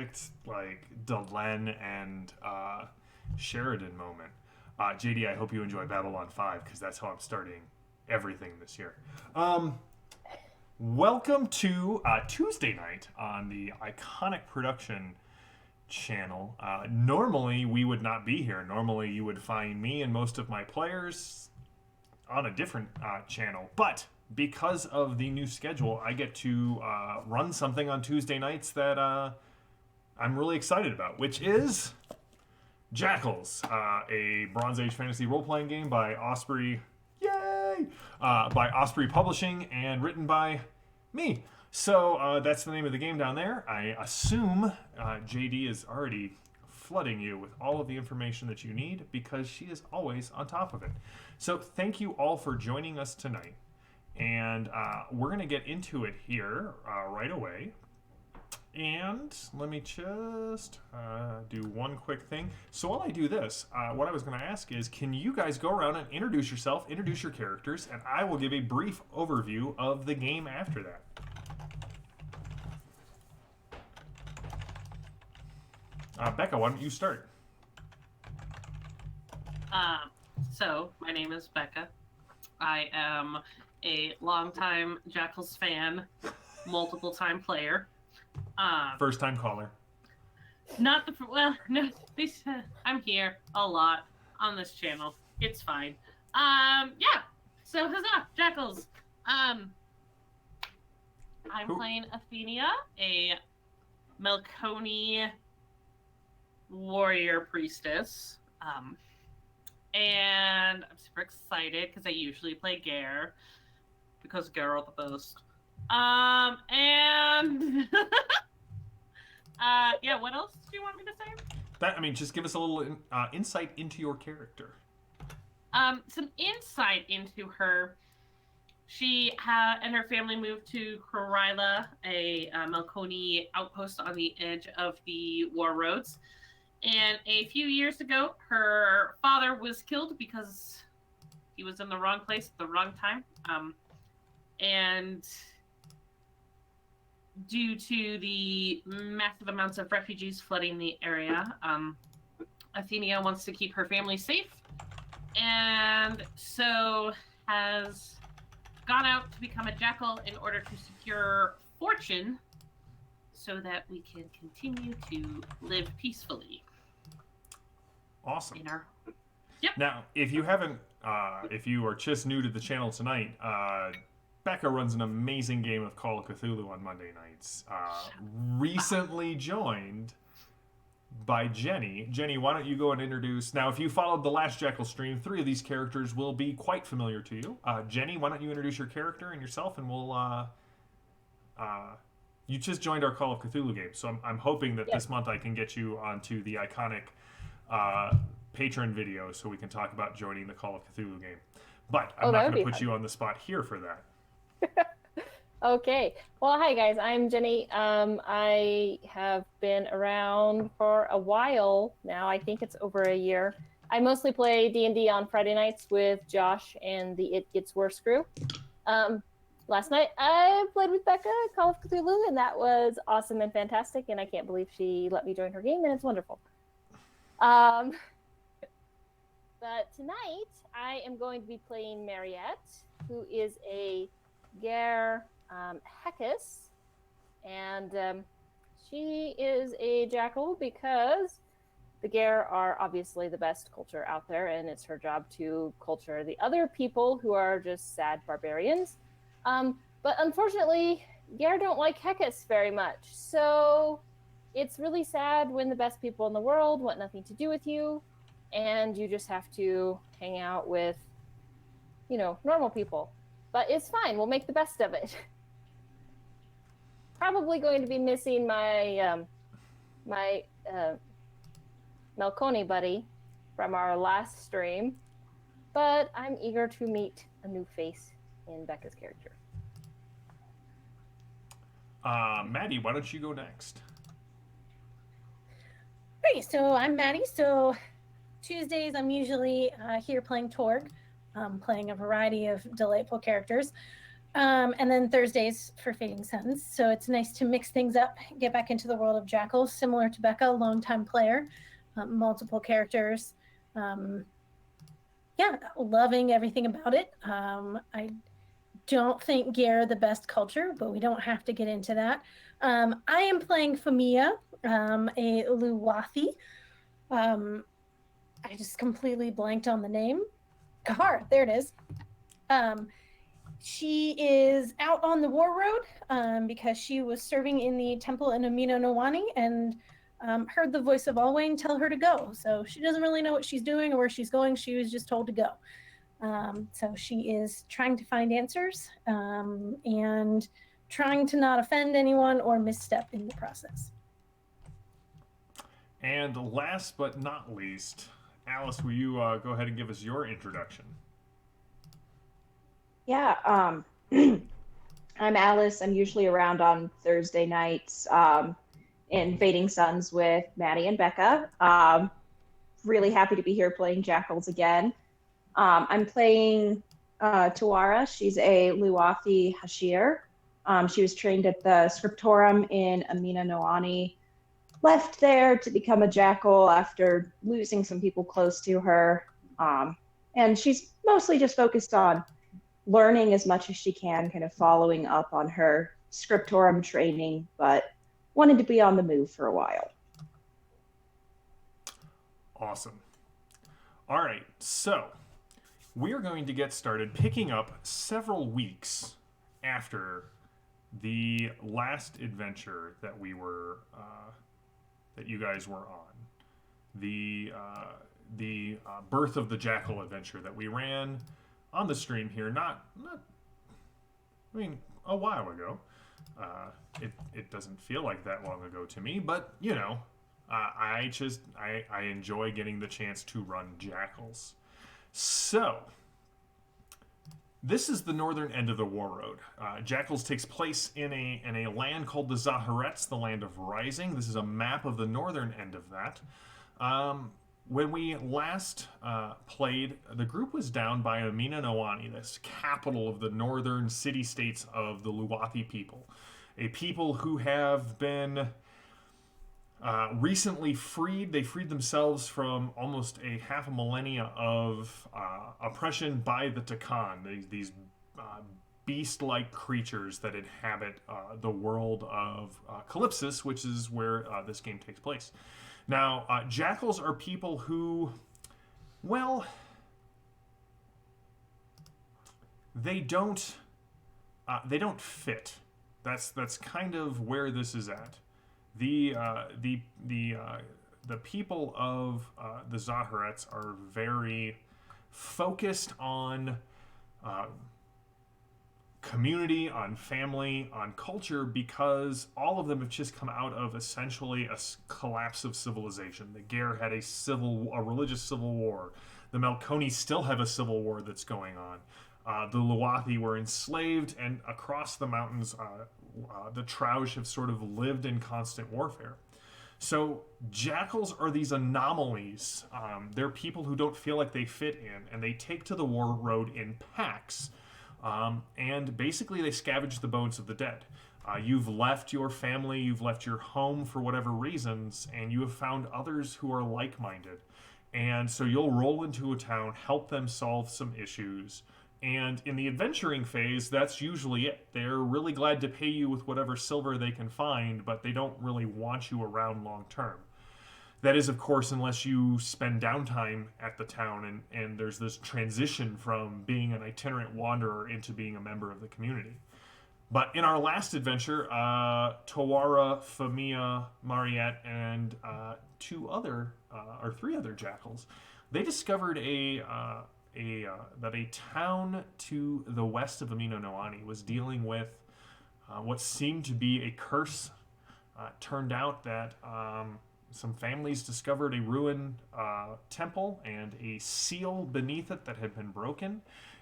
perfect like Delenn and Sheridan moment. JD, I hope you enjoy Babylon 5 because that's how I'm starting everything this year. Welcome to Tuesday night on the Iconic Production channel. Normally, we would not be here. Normally, you would find me and most of my players on a different channel. But because of the new schedule, I get to run something on Tuesday nights that I'm really excited about, which is Jackals, a Bronze Age fantasy role-playing game by Osprey. Yay! By Osprey Publishing and written by me. So that's the name of the game down there. I assume JD is already flooding you with all of the information that you need because she is always on top of it. So thank you all for joining us tonight. And we're going to get into it here right away. And let me just do one quick thing. So while I do this, what I was going to ask is, can you guys go around and introduce yourself, introduce your characters, and I will give a brief overview of the game after that. Becca, why don't you start? So, my name is Becca. I am a longtime Jackals fan, multiple-time player. First-time caller. Not the well, no. I'm here a lot on this channel. It's fine. Yeah. So huzzah, Jackals. I'm playing Athenia, a Melkoni warrior priestess. And I'm super excited because I usually play Gare because Gare are the best. And yeah, what else do you want me to say? Just give us a little insight into your character. Some insight into her. She and her family moved to Kroryla, a Melkoni outpost on the edge of the war roads. And a few years ago, her father was killed because he was in the wrong place at the wrong time. And due to the massive amounts of refugees flooding the area, Athenia wants to keep her family safe, and so has gone out to become a jackal in order to secure fortune so that we can continue to live peacefully. Awesome. Yep. Now, if you haven't, if you are just new to the channel tonight, Becca runs an amazing game of Call of Cthulhu on Monday nights. Recently joined by Jenny. Jenny, why don't you go and introduce... Now, if you followed the last Jackal stream, 3 of these characters will be quite familiar to you. Jenny, why don't you introduce your character and yourself, and we'll... you just joined our Call of Cthulhu game, so I'm hoping that this month I can get you onto the iconic patron video so we can talk about joining the Call of Cthulhu game. But I'm not going to put you on the spot here for that. Okay. Well, hi guys. I'm Jenny. I have been around for a while now. I think it's over a year. I mostly play D&D on Friday nights with Josh and the It Gets Worse crew. Last night I played with Becca Call of Cthulhu, and that was awesome and fantastic, and I can't believe she let me join her game, and it's wonderful. But tonight I am going to be playing Mariette, who is a Gare Hekis, and she is a jackal because the Gare are obviously the best culture out there, and it's her job to culture the other people who are just sad barbarians. But unfortunately, Gare don't like Hekis very much, so it's really sad when the best people in the world want nothing to do with you, and you just have to hang out with, normal people. But it's fine. We'll make the best of it. Probably going to be missing my Melkoni buddy from our last stream, but I'm eager to meet a new face in Becca's character. Maddie, why don't you go next? Great. So I'm Maddie. So Tuesdays I'm usually here playing Torg, playing a variety of delightful characters. And then Thursdays for Fading Suns. So it's nice to mix things up, get back into the world of Jackals, similar to Becca, longtime player, multiple characters. Yeah, loving everything about it. I don't think Gare the best culture, but we don't have to get into that. I am playing Famia, a Luwathi. I just completely blanked on the name. Kahar, there it is. She is out on the war road because she was serving in the temple in Amino Nawani and heard the voice of Alwayn tell her to go. So she doesn't really know what she's doing or where she's going. She was just told to go. So she is trying to find answers and trying to not offend anyone or misstep in the process. And last but not least, Alice, will you go ahead and give us your introduction? Yeah, I'm Alice. I'm usually around on Thursday nights in Fading Suns with Maddie and Becca. Really happy to be here playing Jackals again. I'm playing Tawara. She's a Luwathi Hashir. She was trained at the Scriptorum in Amina Noani, left there to become a Jackal after losing some people close to her. And she's mostly just focused on learning as much as she can, kind of following up on her Scriptorum training, but wanted to be on the move for a while. Awesome. All right, so we're going to get started picking up several weeks after the last adventure that we were, that you guys were on. The Birth of the Jackal adventure that we ran on the stream here, not I mean, a while ago. It doesn't feel like that long ago to me, but you know, I enjoy getting the chance to run Jackals. So this is the northern end of the War Road. Jackals takes place in a land called the Zaharets, the Land of Rising. This is a map of the northern end of that. When we last played, the group was down by Amina Nawani, this capital of the northern city-states of the Luwathi people. A people who have been recently freed. They freed themselves from almost a half a millennia of oppression by the Takan, these beast-like creatures that inhabit the world of Calypsis, which is where this game takes place. Now, Jackals are people who, well, they don't fit. That's kind of where this is at. The people of the Zaharets are very focused on community, on family, on culture, because all of them have just come out of essentially a collapse of civilization. The Gare had a religious civil war. The Melkoni still have a civil war that's going on. The Luwathi were enslaved, and across the mountains, the Trauj have sort of lived in constant warfare. So Jackals are these anomalies. They're people who don't feel like they fit in, and they take to the war road in packs. And basically they scavenge the bones of the dead. You've left your family, you've left your home for whatever reasons, and you have found others who are like-minded. And so you'll roll into a town, help them solve some issues, and in the adventuring phase, that's usually it. They're really glad to pay you with whatever silver they can find, but they don't really want you around long term. That is, of course, unless you spend downtime at the town and there's this transition from being an itinerant wanderer into being a member of the community. But in our last adventure, Tawara, Famia, Mariette, and three other Jackals, they discovered that a town to the west of Amino Noani was dealing with what seemed to be a curse. Turned out that some families discovered a ruined temple and a seal beneath it that had been broken.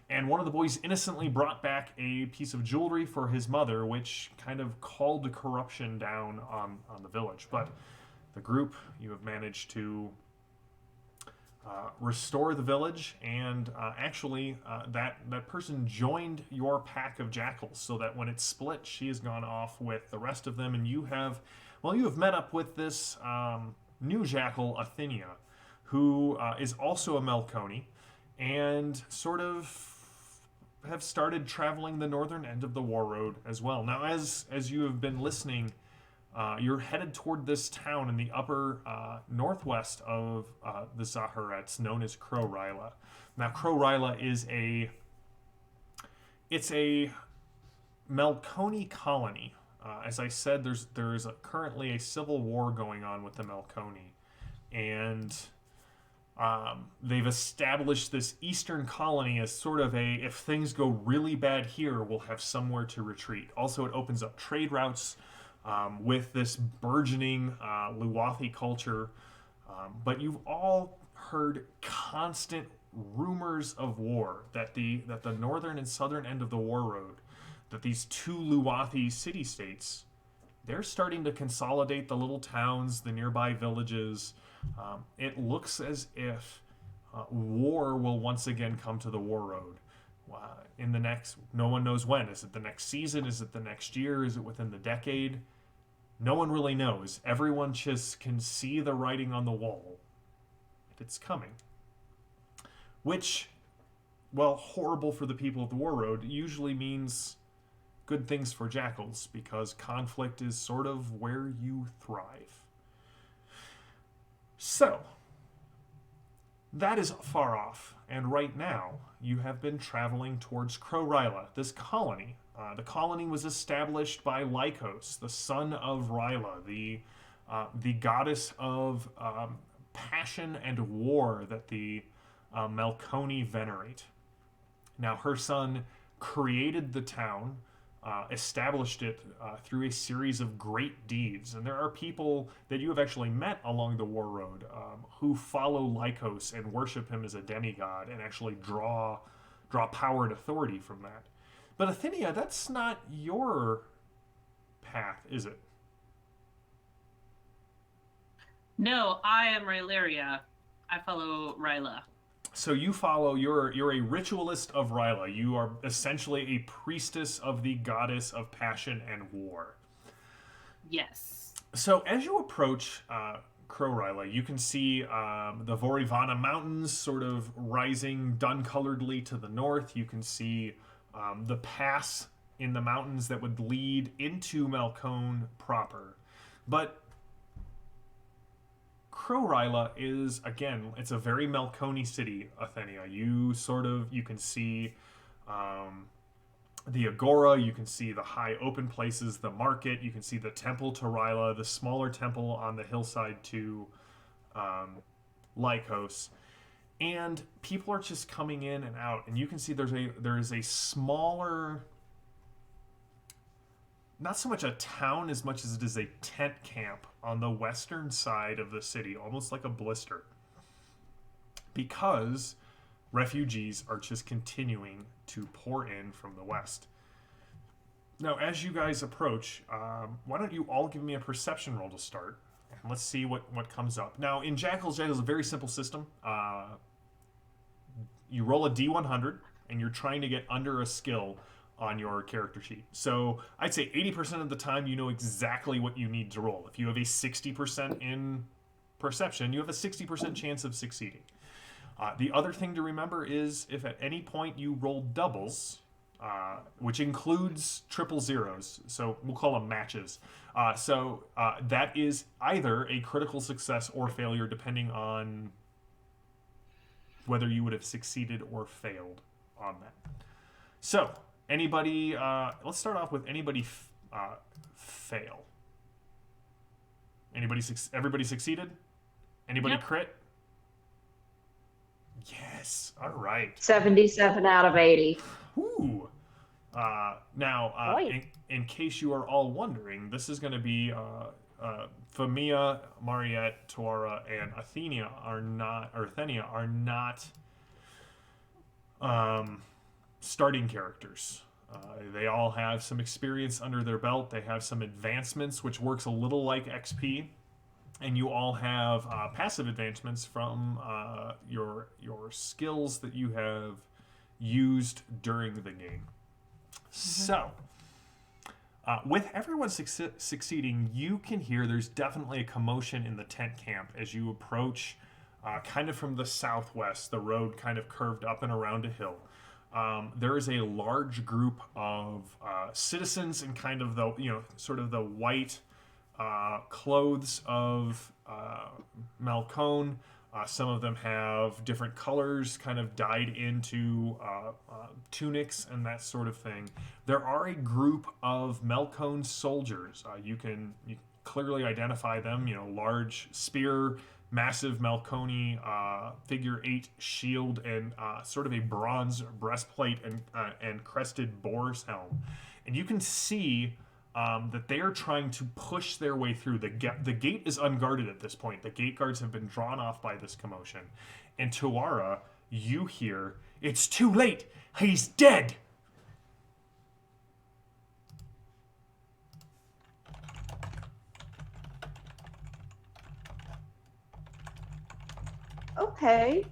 And one of the boys innocently brought back a piece of jewelry for his mother, which kind of called the corruption down on the village. But the group, you have managed to restore the village, and actually that person joined your pack of jackals, so that when it's split, she has gone off with the rest of them, and you have met up with this new jackal, Athenia, who is also a Melkoni, and sort of have started traveling the northern end of the War Road as well. Now, as you have been listening, you're headed toward this town in the upper northwest of the Zaharets, known as Kroryla. Now, Kroryla is it's a Melkoni colony. As I said, there's currently a civil war going on with the Melkoni, and they've established this eastern colony as sort of if things go really bad here, we'll have somewhere to retreat. Also, it opens up trade routes with this burgeoning Luwathi culture. But you've all heard constant rumors of war, that the northern and southern end of the War Road, that these two Luwathi city-states, they're starting to consolidate the little towns, the nearby villages. It looks as if war will once again come to the War Road. In the next, no one knows when. Is it the next season? Is it the next year? Is it within the decade? No one really knows. Everyone just can see the writing on the wall. It's coming. Which, well, horrible for the people of the War Road, usually means good things for jackals, because conflict is sort of where you thrive. So, that is far off, and right now you have been traveling towards Kroryla, this colony. The colony was established by Lycos, the son of Ryla, the goddess of passion and war that the Melkoni venerate. Now, her son created the town, established it through a series of great deeds. And there are people that you have actually met along the War Road who follow Lycos and worship him as a demigod and actually draw power and authority from that. But Athenia, that's not your path, is it? No, I am Rylaria. I follow Ryla. So you follow, you're a ritualist of Ryla. You are essentially a priestess of the goddess of passion and war. Yes. So as you approach Kroryla, you can see the Vorivana Mountains sort of rising dun-coloredly to the north. You can see the pass in the mountains that would lead into Malcone proper. But Kroryla is, again, it's a very Melkoni city, Athenia. You can see the Agora, you can see the high open places, the market, you can see the temple to Ryla, the smaller temple on the hillside to Lycos. And people are just coming in and out, and you can see there is a smaller, not so much a town as much as it is a tent camp on the western side of the city, almost like a blister, because refugees are just continuing to pour in from the west. Now, as you guys approach, why don't you all give me a perception roll to start, and let's see what comes up. Now, in Jackals is a very simple system. You roll a D100, and you're trying to get under a skill on your character sheet. So I'd say 80% of the time you know exactly what you need to roll. If you have a 60% in perception, you have a 60% chance of succeeding. The other thing to remember is if at any point you roll doubles, which includes triple zeros, so we'll call them matches. That is either a critical success or failure, depending on whether you would have succeeded or failed on that. So, anybody, let's start off with anybody fail. Everybody succeeded? Anybody crit? Yes. All right. 77 out of 80. Ooh. In case you are all wondering, this is going to be Famia, Mariette, Tora, and Athenia are not starting characters. They all have some experience under their belt. They have some advancements, which works a little like XP. and you all have passive advancements from your skills that you have used during the game. So, with everyone succeeding, you can hear there's definitely a commotion in the tent camp as you approach, kind of from the southwest. The road kind of curved up and around a hill. There is a large group of citizens in kind of the sort of the white clothes of Malcone. Some of them have different colors kind of dyed into tunics and that sort of thing. There are a group of Malcone soldiers. You clearly identify them, large spear, massive Malcone figure 8 shield, and sort of a bronze breastplate and crested boar's helm. And you can see that they are trying to push their way through. The gate is unguarded at this point. The gate guards have been drawn off by this commotion. And Tuara, you hear, "It's too late! He's dead!" Okay.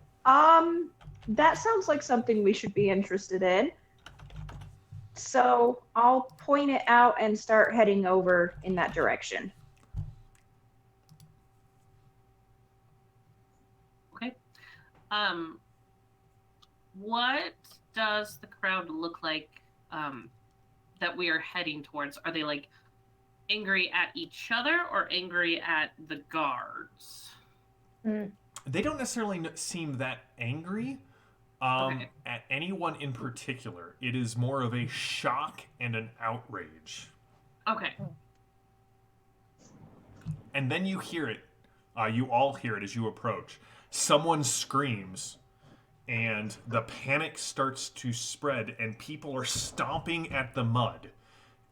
That sounds like something we should be interested in. So I'll point it out and start heading over in that direction. Okay. What does the crowd look like that we are heading towards? Are they like angry at each other or angry at the guards? They don't necessarily seem that angry Okay. at anyone in particular. It is more of a shock and an outrage. Okay. And then you hear it. You all hear it as you approach. Someone screams, and the panic starts to spread, and people are stomping at the mud,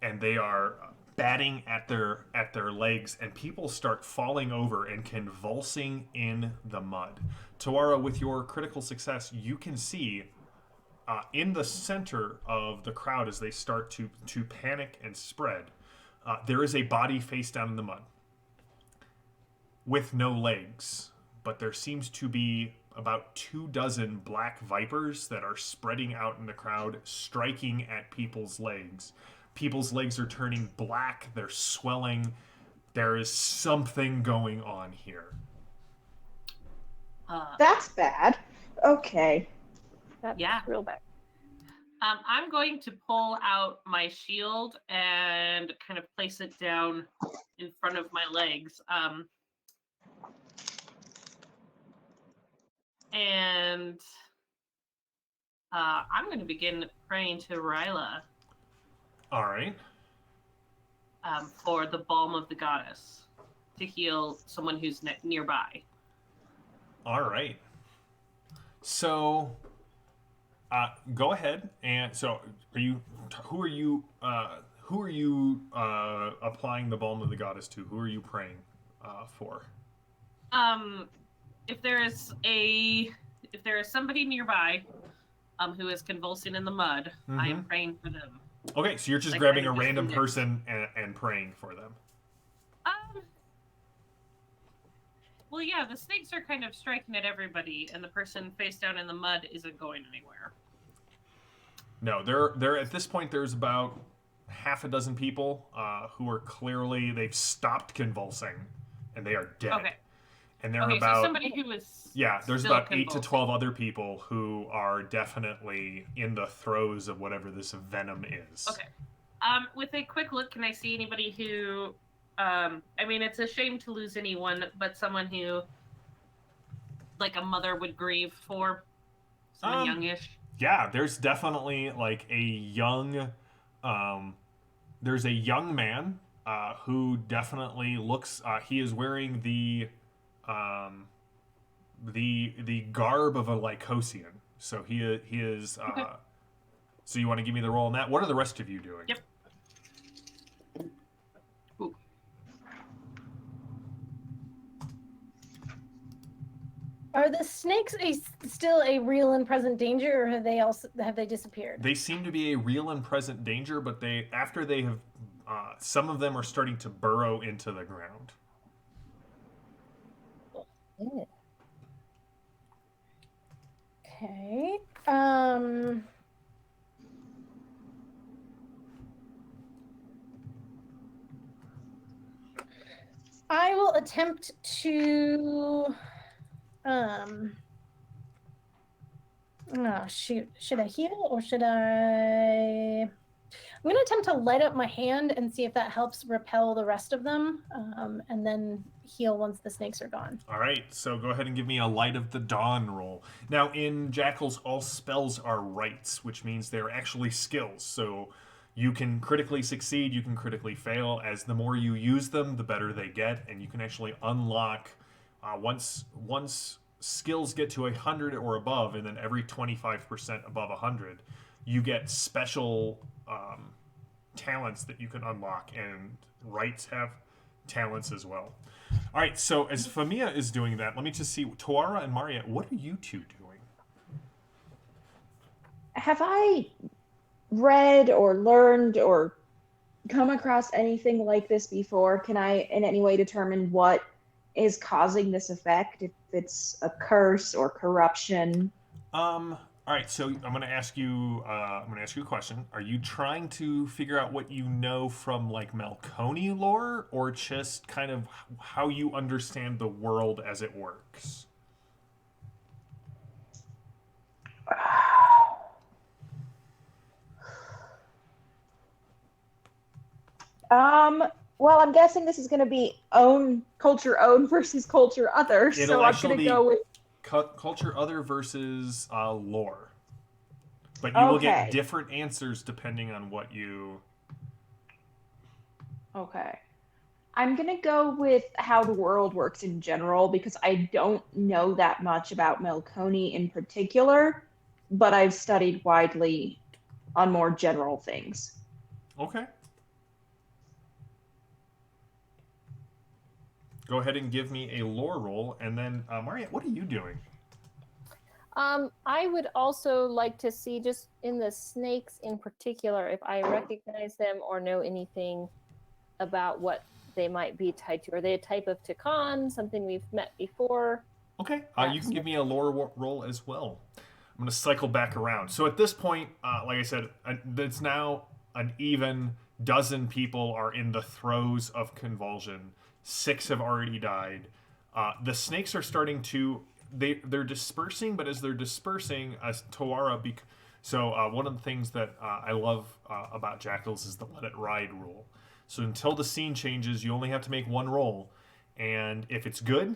and they are batting at their legs, and people start falling over and convulsing in the mud. Tuara, with your critical success, you can see in the center of the crowd as they start to panic and spread, there is a body face down in the mud with no legs, but there seems to be about 24 black vipers that are spreading out in the crowd, striking at people's legs. People's legs are turning black, they're swelling. There is something going on here. That's bad. Okay. That's Yeah. real bad. I'm going to pull out my shield and kind of place it down in front of my legs. And I'm going to begin praying to Ryla All right. for the balm of the goddess to heal someone who's nearby. All right. So, go ahead. And so, who are you applying the balm of the goddess to? Who are you praying for? If there is somebody nearby who is convulsing in the mud, I am praying for them. Okay, so you're just Like, grabbing I a just random need it. person and praying for them. Well, yeah, the snakes are kind of striking at everybody, and the person face down in the mud isn't going anywhere. No, there at this point there's about half a dozen people who are clearly, they've stopped convulsing and they are dead. Okay. And there are Okay, so about somebody who is there's still about 8 to convulsing. 12 other people who are definitely in the throes of whatever this venom is. Okay. With a quick look, can I see anybody who I mean, it's a shame to lose anyone, but someone who, like, a mother would grieve for? Someone youngish? Yeah, there's definitely like a young, there's a young man who definitely looks. He is wearing the garb of a Lycosian. So he is. Okay. So you want to give me the roll on that? What are the rest of you doing? Yep. Ooh. Are the snakes still a real and present danger, or have they disappeared? They seem to be a real and present danger, but some of them are starting to burrow into the ground. attempt to oh shoot. Should I heal or should I I'm gonna attempt to light up my hand and see if that helps repel the rest of them, and then heal once the snakes are gone. All right, so go ahead and give me a Light of the Dawn roll. Now, in Jackals, all spells are rights, which means they're actually skills. So you can critically succeed, you can critically fail. As the more you use them, the better they get, and you can actually unlock once skills get to 100 or above, and then every 25% above 100, you get special talents that you can unlock, and rights have talents as well. All right, so as Famia is doing that, let me just see. Tuara and Mariette, what are you two doing? Have I read or learned or come across anything like this before? Can I in any way determine what is causing this effect? If it's a curse or corruption? All right, so I'm going to ask you a question. Are you trying to figure out what you know from like Malconi lore, or just kind of how you understand the world as it works? Well, I'm guessing this is going to be culture own versus culture other. So I'm going to go with culture other versus lore. But you will get different answers depending on what you... Okay. I'm going to go with how the world works in general, because I don't know that much about Malconi in particular, but I've studied widely on more general things. Okay. Go ahead and give me a lore roll, and then Mariette, what are you doing? I would also like to see, just in the snakes in particular, if I recognize them or know anything about what they might be tied to. Are they a type of Takan, something we've met before? Okay, you can give me a lore roll as well. I'm going to cycle back around. So at this point, like I said, it's now an even dozen people are in the throes of convulsion. 6 have already died. The snakes are starting to... They're dispersing, but as they're dispersing, as Tuara... So one of the things that I love about Jackals is the let it ride rule. So until the scene changes, you only have to make one roll. And if it's good,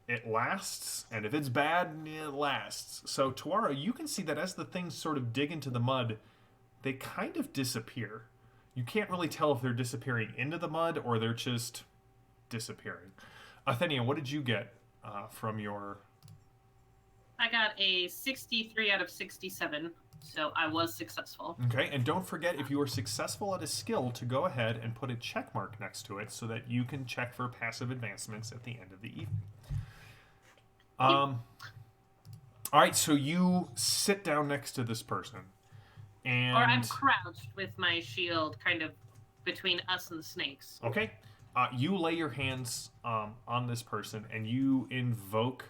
it lasts. And if it's bad, it lasts. So Tuara, you can see that as the things sort of dig into the mud, they kind of disappear. You can't really tell if they're disappearing into the mud or they're just disappearing. Athenia, what did you get from your... I got a 63 out of 67, so I was successful. Okay, and don't forget, if you are successful at a skill, to go ahead and put a check mark next to it so that you can check for passive advancements at the end of the evening. All right, so you sit down next to this person, and... Or I'm crouched with my shield kind of between us and the snakes. Okay. You lay your hands on this person, and you invoke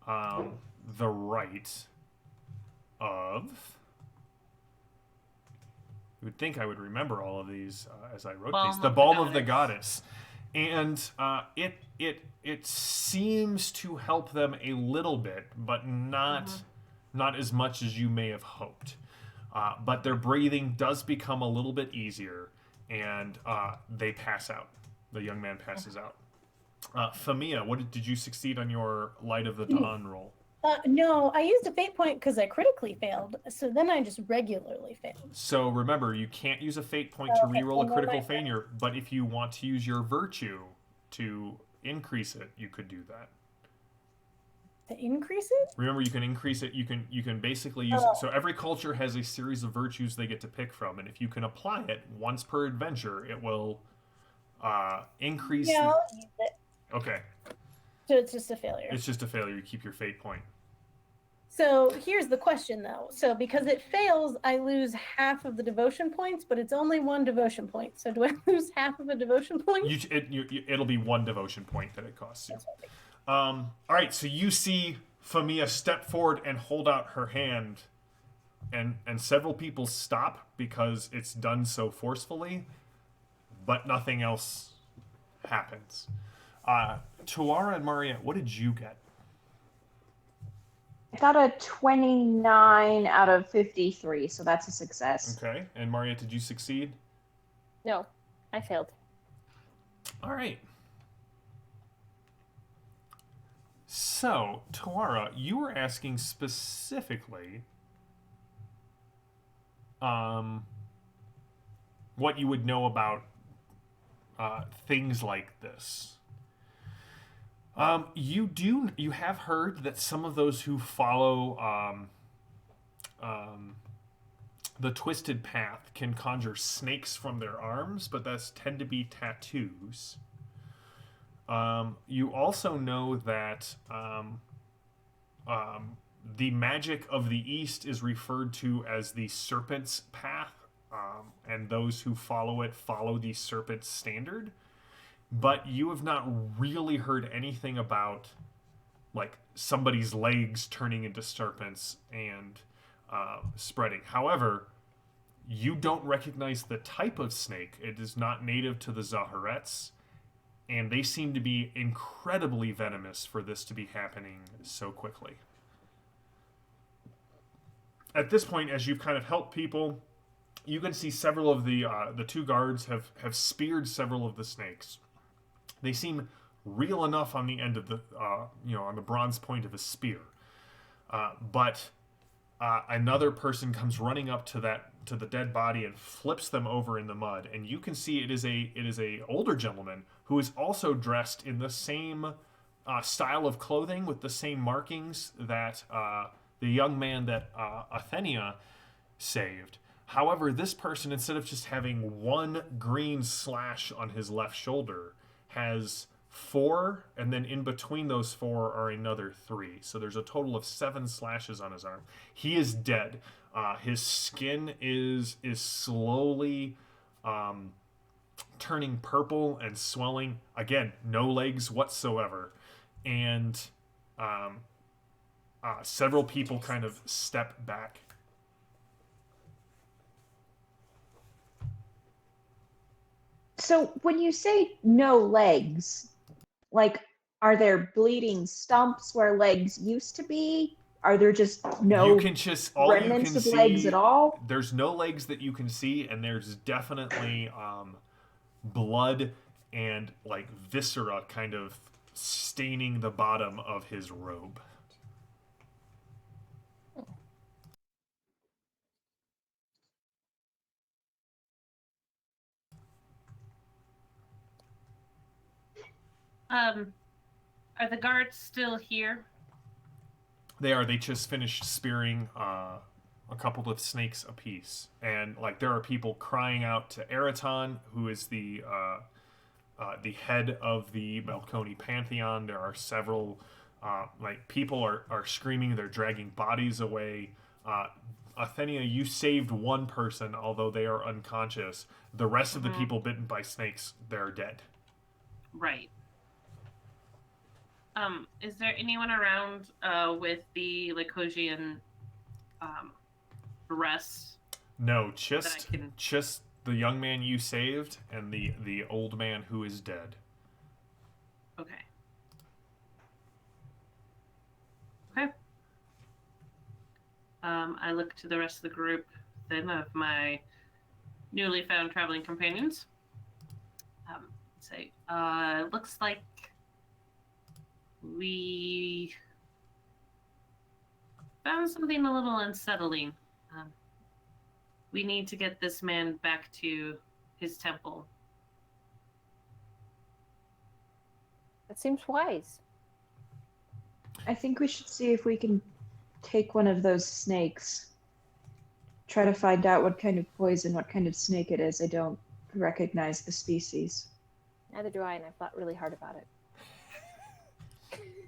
the right of... You would think I would remember all of these as I wrote these. The Balm of the Goddess. And it seems to help them a little bit, but not as much as you may have hoped. But their breathing does become a little bit easier, and they pass out. The young man passes out. Famia, did you succeed on your Light of the Dawn roll? No, I used a fate point because I critically failed. So then I just regularly failed. So remember, you can't use a fate point to reroll a critical failure, but if you want to use your virtue to increase it, you could do that. To increase it? Remember, you can increase it. You can basically use it. So every culture has a series of virtues they get to pick from, and if you can apply it once per adventure, it will increase. Yeah, I'll use it. Okay. So it's just a failure. It's just a failure. You keep your fate point. So here's the question, though. So because it fails, I lose half of the devotion points, but it's only 1 devotion point. So do I lose half of a devotion point? It'll be 1 devotion point that it costs you. All right, so you see Famia step forward and hold out her hand, and several people stop because it's done so forcefully, but nothing else happens. Tawara and Mariette, what did you get? I got a 29 out of 53, so that's a success. Okay. And Mariette, did you succeed? No, I failed. All right. So, Tawara, you were asking specifically what you would know about things like this. You have heard that some of those who follow the twisted path can conjure snakes from their arms, but those tend to be tattoos. You also know that the magic of the East is referred to as the Serpent's Path, and those who follow it follow the Serpent's standard. But you have not really heard anything about, like, somebody's legs turning into serpents and spreading. However, you don't recognize the type of snake. It is not native to the Zaharets, and they seem to be incredibly venomous for this to be happening so quickly. At this point, as you've kind of helped people, you can see several of the two guards have speared several of the snakes. They seem real enough on the end of the on the bronze point of a spear, but another person comes running up to the dead body and flips them over in the mud, and you can see it is a older gentleman who is also dressed in the same style of clothing with the same markings that the young man that Athenia saved. However, this person, instead of just having one green slash on his left shoulder, has 4, and then in between those 4 are another 3. So there's a total of 7 slashes on his arm. He is dead. His skin is slowly turning purple and swelling. Again, no legs whatsoever. And several people kind of step back. So when you say no legs, like, are there bleeding stumps where legs used to be? Are there just no you can just all remnants you can of see, legs at all? There's no legs that you can see, and there's definitely blood and like viscera kind of staining the bottom of his robe. Are the guards still here? They are. They just finished spearing a couple of snakes apiece, and like there are people crying out to Eraton, who is the head of the Melkoni Pantheon. There are several like people are screaming. They're dragging bodies away. Athenia, you saved one person, although they are unconscious. The rest of the people bitten by snakes, they're dead. Right. Is there anyone around with the Lycosian dress? No, just the young man you saved and the old man who is dead. Okay. Okay. I look to the rest of the group then of my newly found traveling companions. Say, looks like we found something a little unsettling. We need to get this man back to his temple. That seems wise. I think we should see if we can take one of those snakes. Try to find out what kind of poison, what kind of snake it is. I don't recognize the species. Neither do I, and I've thought really hard about it.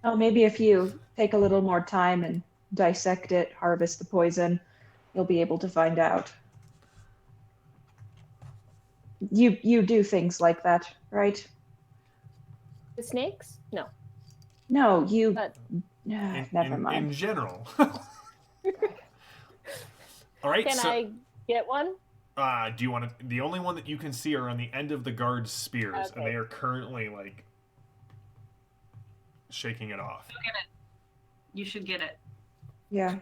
Oh, maybe if you take a little more time and dissect it, harvest the poison, you'll be able to find out. You do things like that, right? The snakes? No. No, you. But Never mind. In general. All right. Can I get one? Do you want to? The only one that you can see are on the end of the guard's spears, and they are currently like shaking it off. You should get it. Yeah.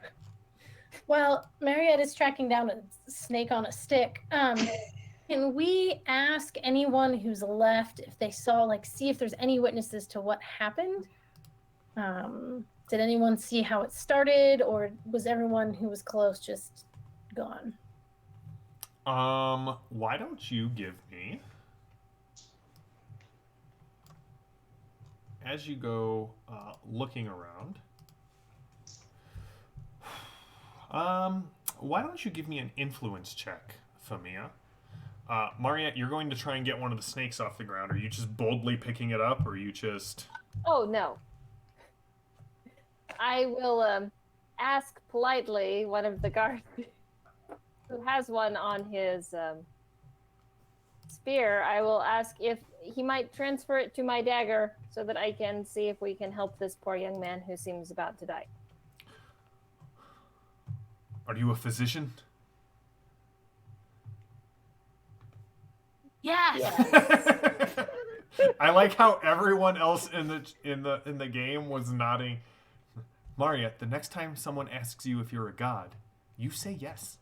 While Mariette is tracking down a snake on a stick, can we ask anyone who's left if they saw, see if there's any witnesses to what happened? Did anyone see how it started, or was everyone who was close just gone? Why don't you give me, as you go looking around, why don't you give me an influence check, Famia? Mariette, you're going to try and get one of the snakes off the ground. Are you just boldly picking it up, or are you just... Oh, no. I will ask politely one of the guards who has one on his spear. I will ask if he might transfer it to my dagger so that I can see if we can help this poor young man who seems about to die. Are you a physician? Yes. Yes. I like how everyone else in the game was nodding. Mariette, the next time someone asks you if you're a god, you say yes.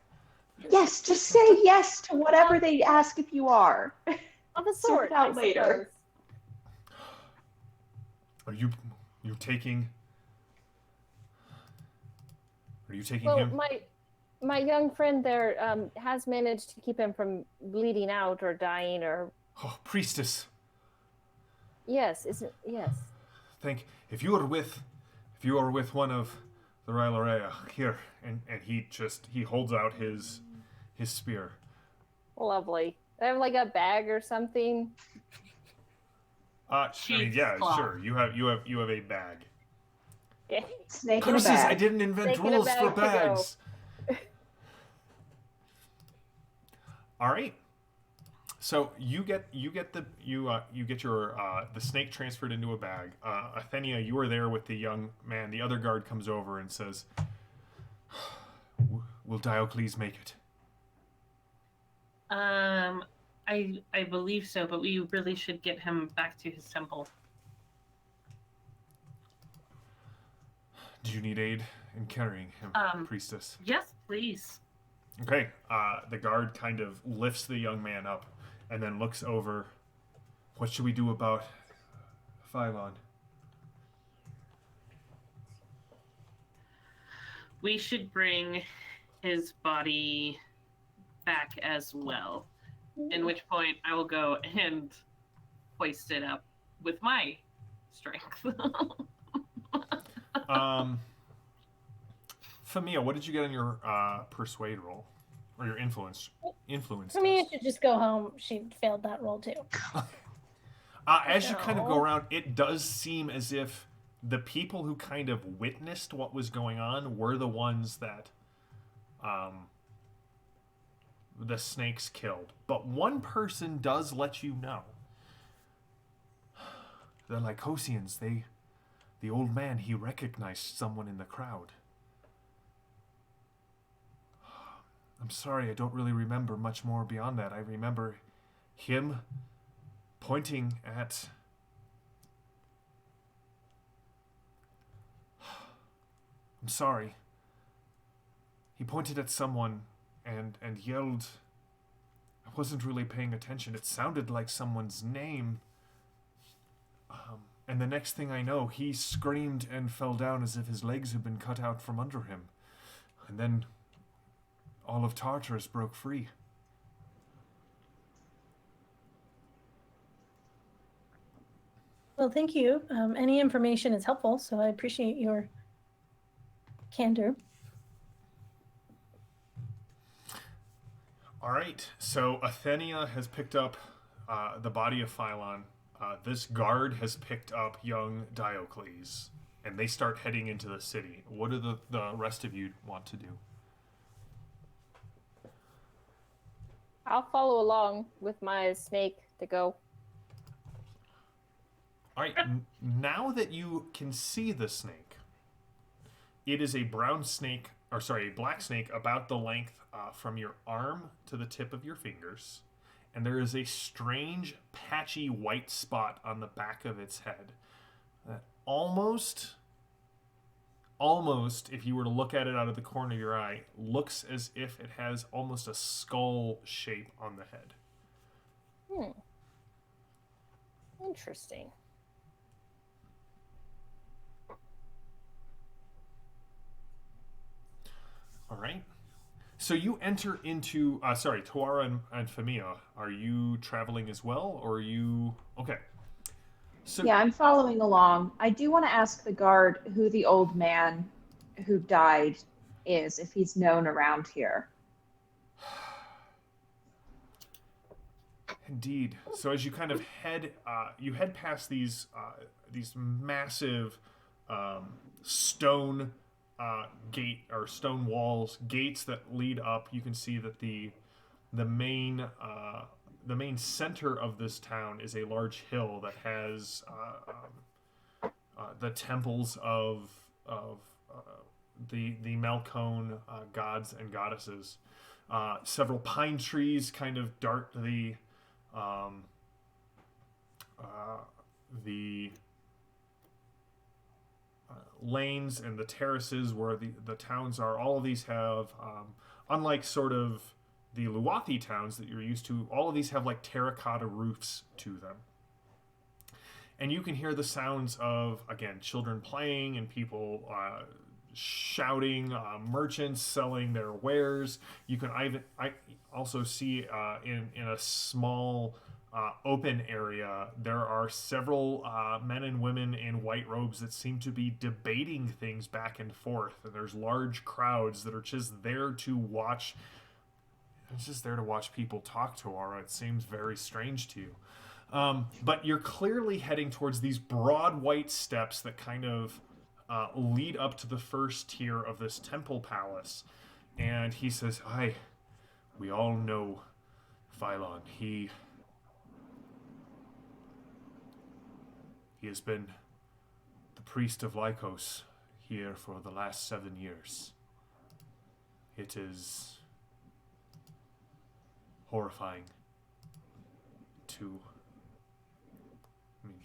Yes, just say yes to whatever they ask if you are. Of a Sort sort, it out I later. Are you taking? Are you taking Well, him? my young friend there has managed to keep him from bleeding out or dying or... Oh, priestess. Yes, yes. If you are with one of the Rylarea here, and he holds out his spear. Lovely. I have a bag or something. I mean, yeah, Cloth. sure. You have a bag. Okay. Snake in a Curses! I bag. didn't invent Snake in a rules for bag to go. bags. All right. So you get your the snake transferred into a bag. Athenia, you are there with the young man. The other guard comes over and says, "Will Diocles make it?" I believe so, but we really should get him back to his temple. Do you need aid in carrying him, priestess? Yes, please. Okay. The guard kind of lifts the young man up and then looks over. What should we do about Phylon? We should bring his body back as well. In which point I will go and hoist it up with my strength. Famia, what did you get on your persuade roll? Or your influence? Influence. For me, test? it should just go home. She failed that roll too. As you kind of go No. around, it does seem as if the people who kind of witnessed what was going on were the ones that the snakes killed. But one person does let you know. The Lycosians, the old man, he recognized someone in the crowd. I'm sorry, I don't really remember much more beyond that. I remember him pointing at... I'm sorry. He pointed at someone and yelled. I wasn't really paying attention. It sounded like someone's name. And the next thing I know, he screamed and fell down as if his legs had been cut out from under him. And then all of Tartarus broke free. Well, thank you. Any information is helpful, so I appreciate your candor. All right, so Athenia has picked up the body of Phylon. This guard has picked up young Diocles, and they start heading into the city. What do the rest of you want to do? I'll follow along with my snake to go. All right, now that you can see the snake, it is a brown snake, or sorry, a black snake about the length from your arm to the tip of your fingers, and there is a strange, patchy white spot on the back of its head. almost, if you were to look at it out of the corner of your eye, looks as if it has almost a skull shape on the head. Interesting. All right. So you enter into, Tuara and Famia, are you traveling as well, or are you, okay. So, Yeah, I'm following along. I do want to ask the guard who the old man who died is, if he's known around here. Indeed. So as you kind of you head past these massive stone gate or stone walls, gates that lead up. You can see that the main center of this town is a large hill that has the temples of the Malcone gods and goddesses. Several pine trees kind of dart the lanes and the terraces where the towns are. All of these have, unlike sort of the Luwathi towns that you're used to, all of these have like terracotta roofs to them. And you can hear the sounds of, again, children playing and people shouting, merchants selling their wares. You can also see in a small open area, there are several men and women in white robes that seem to be debating things back and forth. And there's large crowds that are just there to watch. It's just there to watch people talk to Aura. It seems very strange to you. But you're clearly heading towards these broad white steps that kind of lead up to the first tier of this temple palace. And he says, we all know Phylon. He has been the priest of Lycos here for the last 7 years. It is horrifying to... I mean,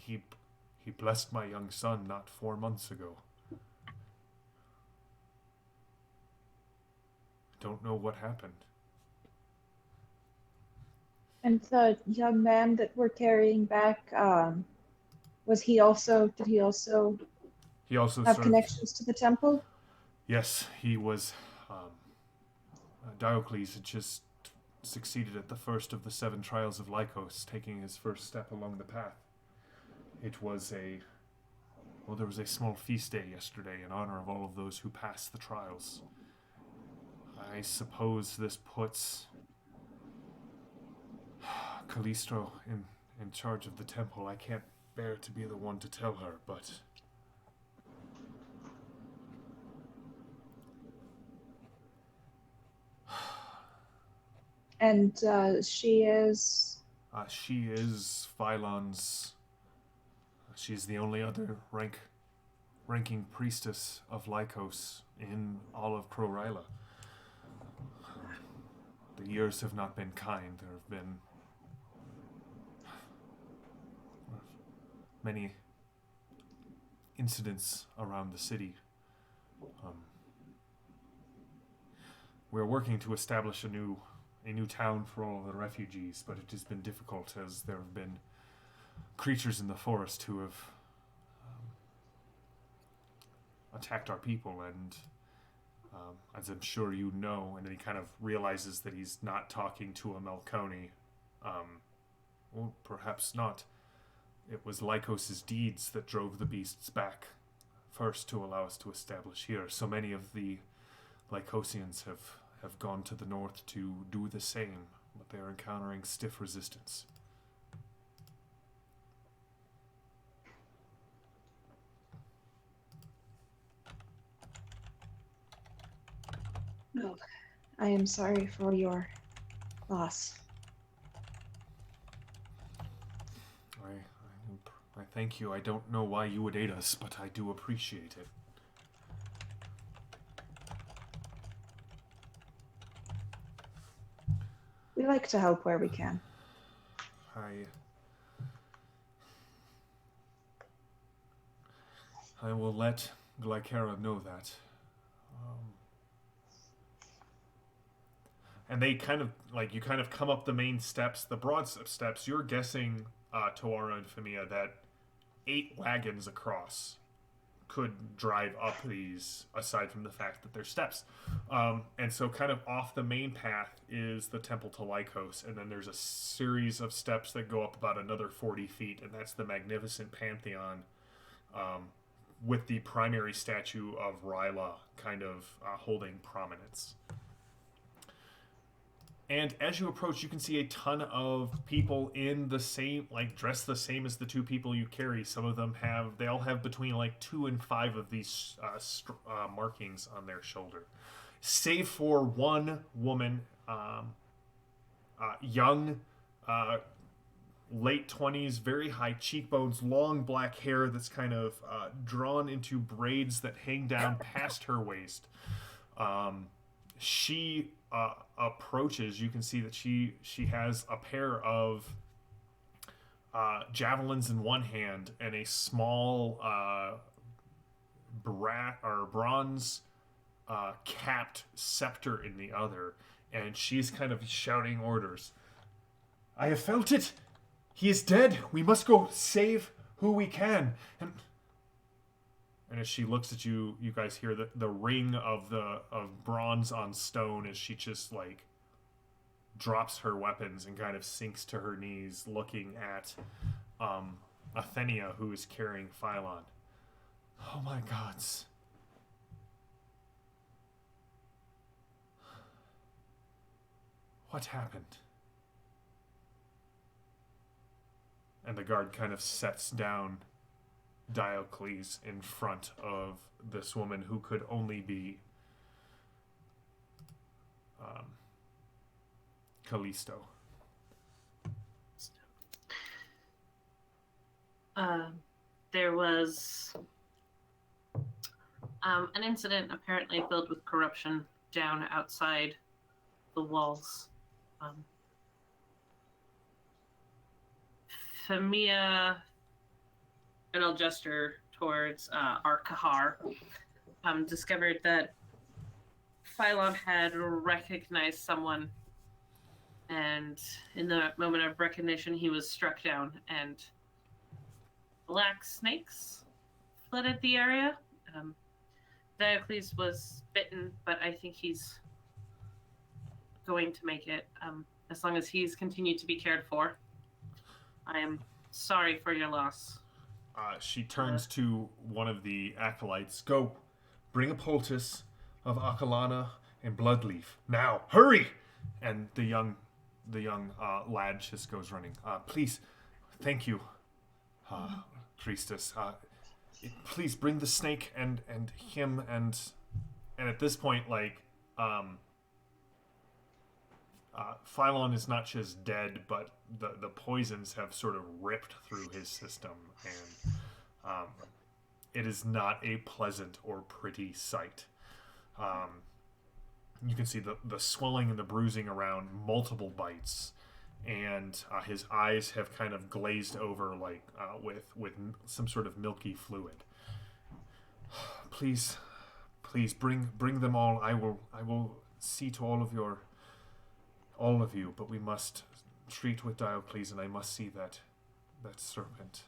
he blessed my young son not 4 months ago. Don't know what happened. And the young man that we're carrying back, did he also have served, connections to the temple? Yes, he was. Diocles had just succeeded at the first of the 7 trials of Lycos, taking his first step along the path. It was there was a small feast day yesterday in honor of all of those who passed the trials. I suppose this puts Kallisto in charge of the temple. I can't bear to be the one to tell her, but... And she is... She is Phylon's... She's the only other ranking priestess of Lycos in all of Kroryla. The years have not been kind. There have been many incidents around the city. We're working to establish a new town for all of the refugees, but it has been difficult as there have been creatures in the forest who have attacked our people, and as I'm sure you know, and then he kind of realizes that he's not talking to a Malcone. Well, perhaps not. It was Lycos' deeds that drove the beasts back first to allow us to establish here. So many of the Lycosians have gone to the north to do the same, but they're encountering stiff resistance. Oh, I am sorry for your loss. I thank you. I don't know why you would aid us, but I do appreciate it. We like to help where we can. I will let Glycera know that. And they kind of, like, you kind of come up the main steps, the broad steps. You're guessing, Tawara and Famia, that 8 wagons across could drive up these, aside from the fact that they're steps. And so kind of off the main path is the temple to Lycos, and then there's a series of steps that go up about another 40 feet, and that's the magnificent Pantheon, with the primary statue of Ryla kind of holding prominence. And as you approach, you can see a ton of people in the same, like, dressed the same as the 2 people you carry. Some of them they all have between, like, 2 and 5 of these markings on their shoulder. Save for one woman, young, late 20s, very high cheekbones, long black hair that's kind of drawn into braids that hang down past her waist. She approaches. You can see that she has a pair of javelins in one hand and a small bronze capped scepter in the other, and she's kind of shouting orders. I have felt it. He is dead. We must go save who we can. And as she looks at you, you guys hear the ring of bronze on stone as she just, like, drops her weapons and kind of sinks to her knees, looking at Athenia, who is carrying Phylon. Oh my gods. What happened? And the guard kind of sets down Diocles in front of this woman who could only be Kallisto. There was an incident apparently filled with corruption down outside the walls. Famia, and I'll gesture towards our Kahar, discovered that Phylon had recognized someone, and in the moment of recognition, he was struck down, and black snakes flooded the area. Diocles was bitten, but I think he's going to make it, as long as he's continued to be cared for. I am sorry for your loss. She turns to one of the acolytes. Go, bring a poultice of Akalana and Bloodleaf. Now, hurry! And the young lad just goes running. Please, thank you, priestess. Please bring the snake and him and at this point, like, Phylon is not just dead, but the poisons have sort of ripped through his system, and it is not a pleasant or pretty sight. You can see the swelling and the bruising around multiple bites, and his eyes have kind of glazed over, like, with some sort of milky fluid. Please bring them all. I will see to all of you, but we must treat with Diocles, and I must see that serpent.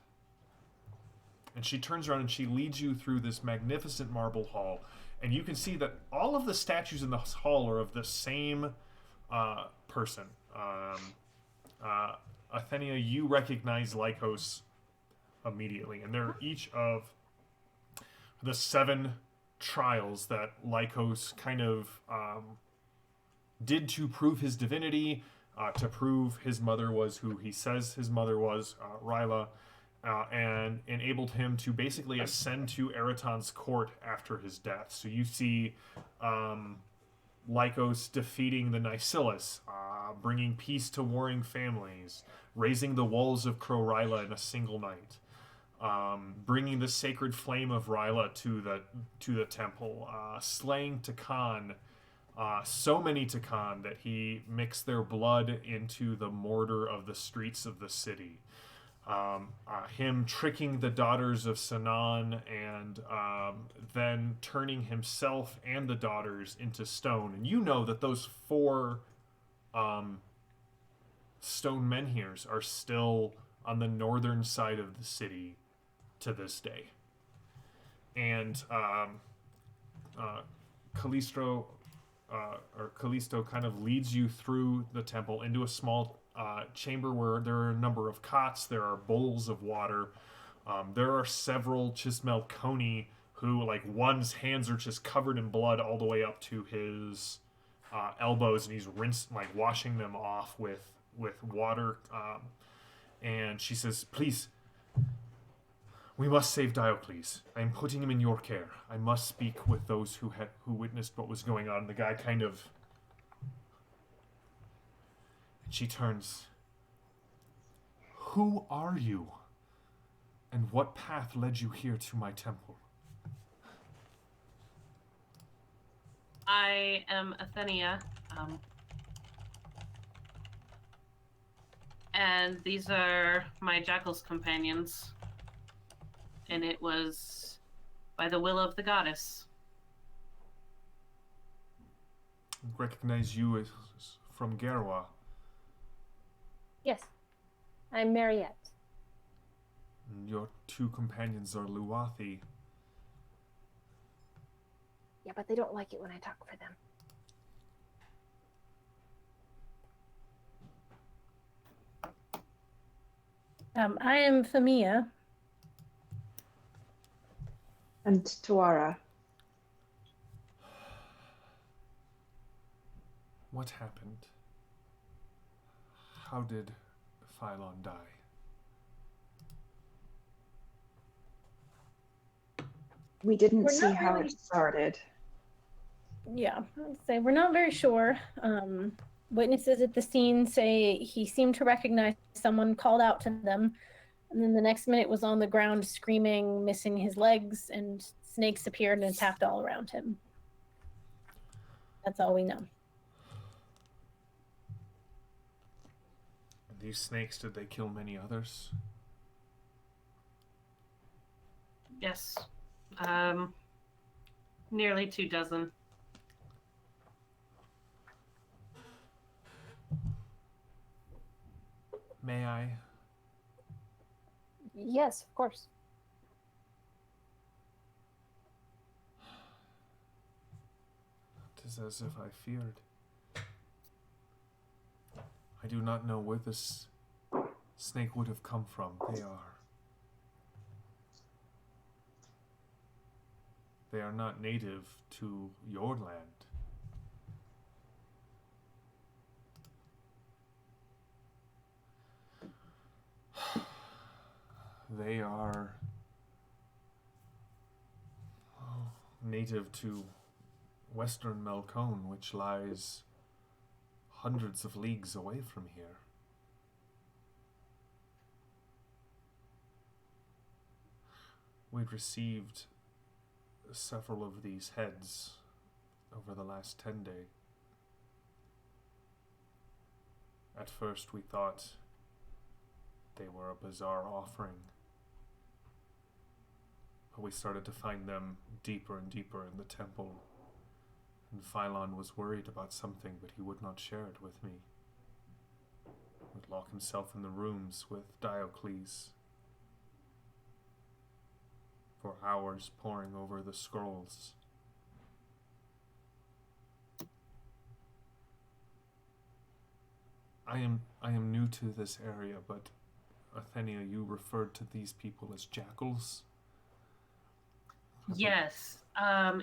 And she turns around and she leads you through this magnificent marble hall, and you can see that all of the statues in this hall are of the same person. Athenia, you recognize Lycos immediately, and they're each of the 7 trials that Lycos kind of did to prove his divinity, to prove his mother was who he says his mother was, Ryla, and enabled him to basically ascend to Eraton's court after his death. So you see Lycos defeating the Nycillus, bringing peace to warring families, raising the walls of Kroryla in a single night, bringing the sacred flame of Ryla to the temple, slaying Takan, so many Takan that he mixed their blood into the mortar of the streets of the city. him tricking the daughters of Ceenon and then turning himself and the daughters into stone. And you know that those 4 stone menhirs are still on the northern side of the city to this day. And Kallisto kind of leads you through the temple into a small chamber where there are a number of cots, there are bowls of water, there are several Chismelconi who, like, one's hands are just covered in blood all the way up to his elbows, and he's washing them off with water. And she says, "Please, we must save Diocles. I am putting him in your care. I must speak with those who witnessed what was going on." The guy kind of... She turns. "Who are you? And what path led you here to my temple?" I am Athenia. And these are my Jackals companions. And it was by the will of the goddess. I recognize you as from Gerwa. Yes, I'm Mariette. And your 2 companions are Luwathi. Yeah, but they don't like it when I talk for them. I am Famia. And Tuara. What happened? How did Phylon die? We didn't We're see not how really- it started. Yeah, I'd say we're not very sure. Witnesses at the scene say he seemed to recognize someone, called out to them, and then the next minute was on the ground screaming, missing his legs, and snakes appeared and attacked all around him. That's all we know. And these snakes, did they kill many others? Yes. Nearly 2 dozen. May I? Yes, of course. It is as if I feared. I do not know where this snake would have come from. They are not native to your land. They are native to western Melkone, which lies hundreds of leagues away from here. We'd received several of these heads over the last 10 days. At first we thought they were a bizarre offering, but we started to find them deeper and deeper in the temple, and Phylon was worried about something, but he would not share it with me. He would lock himself in the rooms with Diocles for hours, poring over the scrolls. I am new to this area, but Athenia, you referred to these people as Jackals? Yes.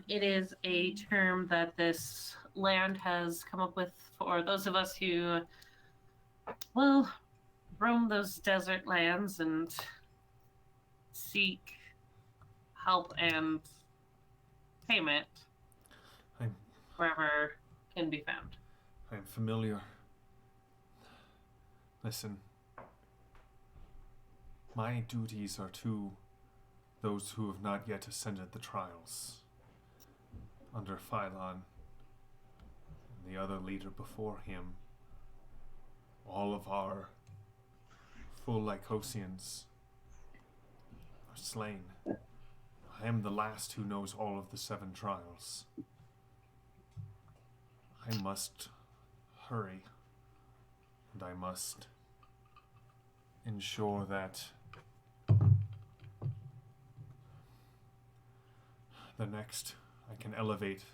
It is a term that this land has come up with for those of us who, well, roam those desert lands and seek help and payment I'm- wherever can be found. I'm familiar. Listen, my duties are to those who have not yet ascended the trials. Under Phylon and the other leader before him, all of our faithful Lycosians are slain. I am the last who knows all of the 7 trials. I must hurry, and I must ensure that the next I can elevate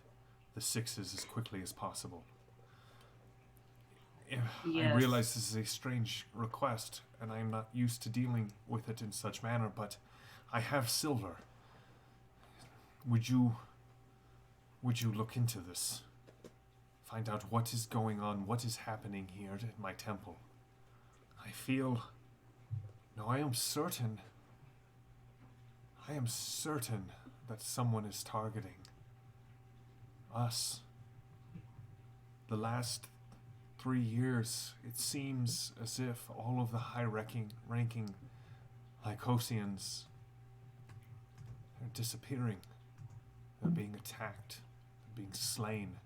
the 6s as quickly as possible. I Yes. realize this is a strange request, and I am not used to dealing with it in such manner, but I have silver. Would you look into this? Find out what is going on, what is happening here at my temple. I am certain that someone is targeting us. The last 3 years, it seems as if all of the high-ranking Lycosians are disappearing. They're being attacked. They're being slain.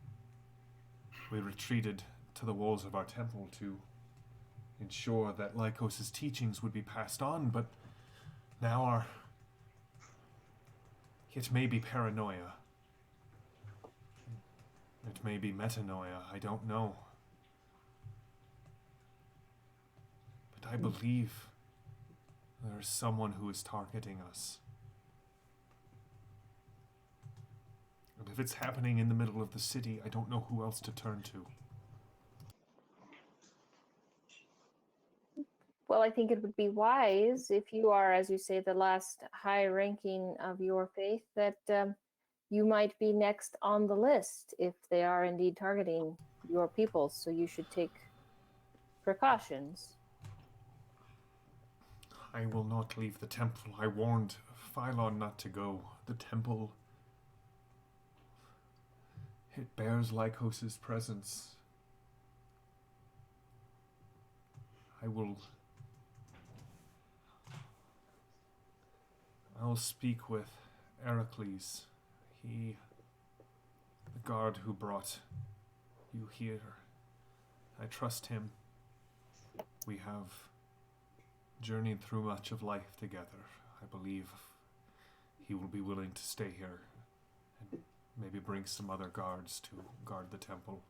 We retreated to the walls of our temple to ensure that Lycos' teachings would be passed on, but now it may be paranoia. It may be metanoia. I don't know. But I believe there is someone who is targeting us. And if it's happening in the middle of the city, I don't know who else to turn to. Well, I think it would be wise if you are, as you say, the last high ranking of your faith, that you might be next on the list if they are indeed targeting your people. So you should take precautions. I will not leave the temple. I warned Phylon not to go. The temple, it bears Lycos' presence. I'll speak with Heracles. The guard who brought you here. I trust him. We have journeyed through much of life together. I believe he will be willing to stay here and maybe bring some other guards to guard the temple.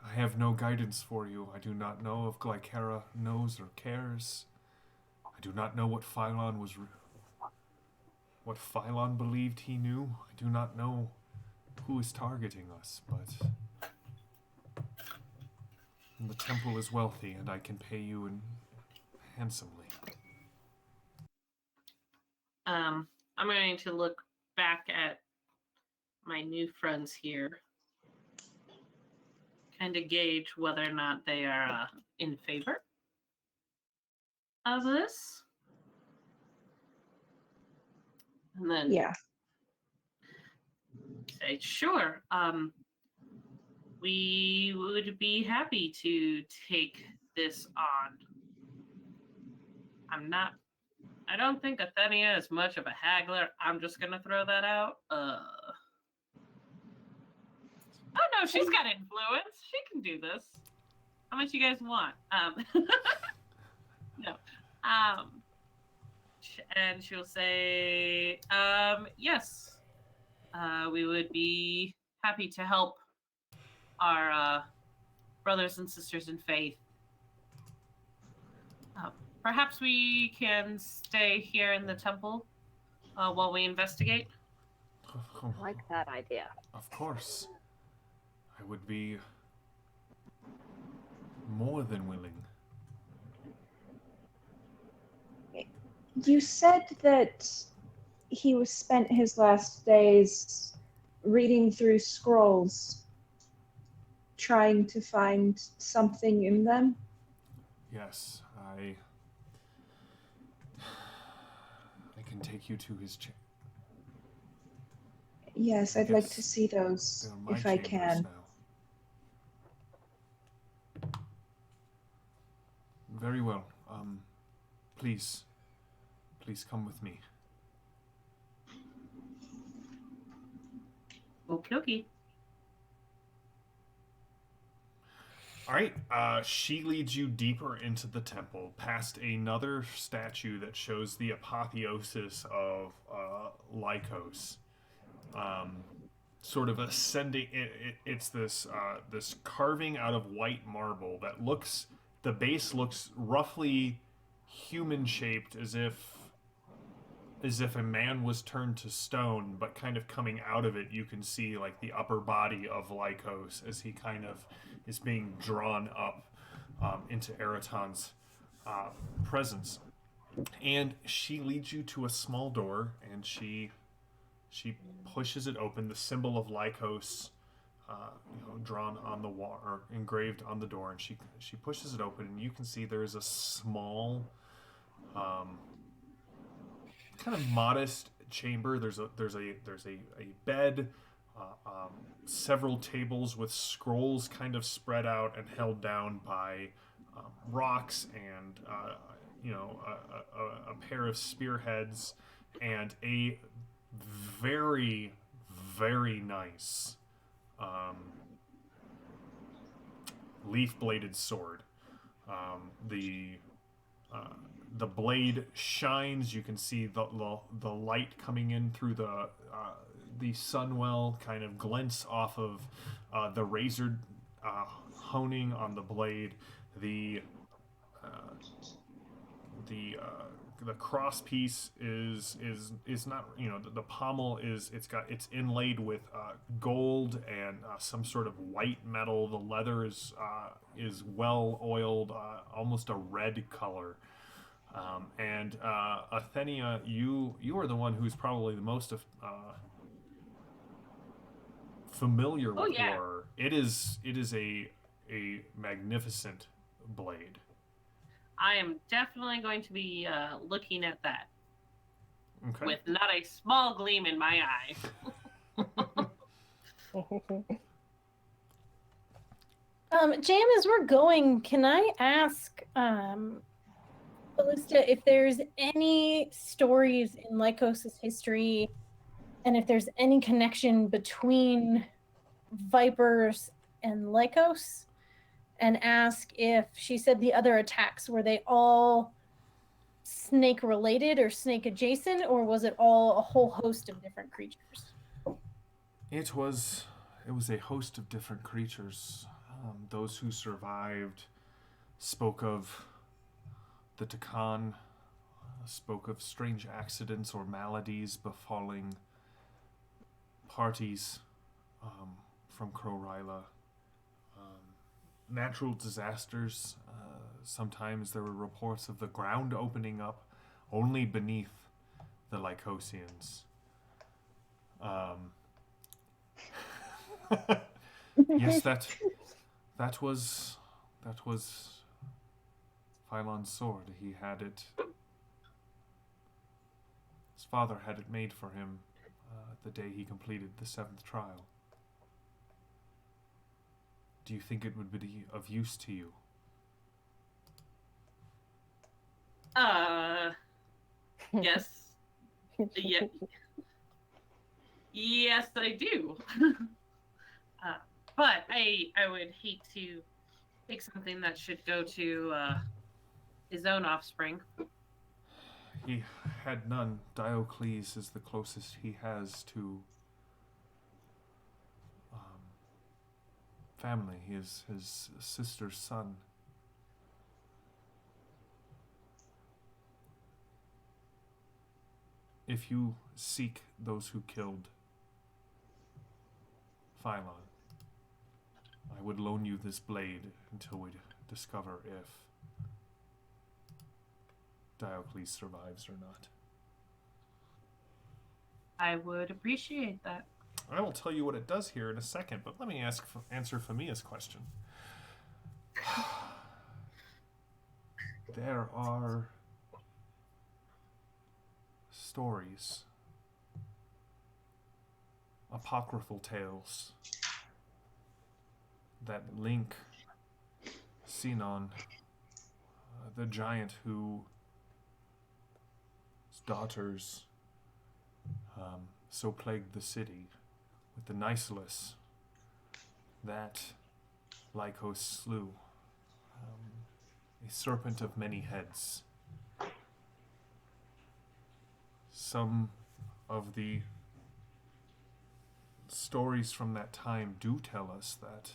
I have no guidance for you. I do not know if Glycera knows or cares. I do not know what Phylon believed he knew. I do not know who is targeting us, but the temple is wealthy and I can pay you handsomely. I'm going to look back at my new friends here, kind of gauge whether or not they are in favor of this. And then say, sure, we would be happy to take this on. I don't think Athenia is much of a haggler. I'm just going to throw that out. Oh no, she's got influence. She can do this. How much you guys want? No. And she'll say, yes, we would be happy to help our brothers and sisters in faith. Perhaps we can stay here in the temple while we investigate. I like that idea. Of course. I would be more than willing. You said that he was spent his last days reading through scrolls, trying to find something in them. Yes, I can take you to his Yes, I'd like to see those if I can. Now. Very well. Please come with me. Okay. All right. She leads you deeper into the temple, past another statue that shows the apotheosis of Lycos. Sort of ascending. It's this carving out of white marble that looks. The base looks roughly human shaped, as if a man was turned to stone, but kind of coming out of it, you can see like the upper body of Lycos as he kind of is being drawn up into Eraton's presence. And she leads you to a small door, and she pushes it open. The symbol of Lycos, drawn on the wall or engraved on the door, and she pushes it open, and you can see there is a small, kind of modest chamber. There's a bed, several tables with scrolls kind of spread out and held down by rocks, and a pair of spearheads, and a very, very nice leaf-bladed sword. The blade shines. You can see the light coming in through the sunwell kind of glints off of the razor honing on the blade. The cross piece is not, the pommel it's inlaid with gold and some sort of white metal. The leather is well oiled, almost a red color. And Athenia, you are the one who's probably the most familiar with war. It is a magnificent blade. I am definitely going to be looking at that. Okay. With not a small gleam in my eye. Jam, as we're going, can I ask Kallisto if there's any stories in Lycos' history, and if there's any connection between Vipers and Lycos, and ask if she said the other attacks, were they all snake related or snake adjacent, or was it all a whole host of different creatures? It was a host of different creatures. Those who survived spoke of the Takan, spoke of strange accidents or maladies befalling parties from Kroryla. Natural disasters. Sometimes there were reports of the ground opening up only beneath the Lycosians. Yes, that was Phylon's sword. He had it. His father had it made for him the day he completed the 7th trial. Do you think it would be of use to you? Yes. Yeah. Yes, I do. But I would hate to take something that should go to his own offspring. He had none. Diocles is the closest he has to family. He is his sister's son. If you seek those who killed Phylon, I would loan you this blade until we discover if Diocles survives or not. I would appreciate that. I will tell you what it does here in a second, but let me answer Famia's question. There are stories, apocryphal tales that link Ceenon, the giant whose daughters so plagued the city, with the Nicelus that Lycos slew A serpent of many heads. Some of the stories from that time do tell us that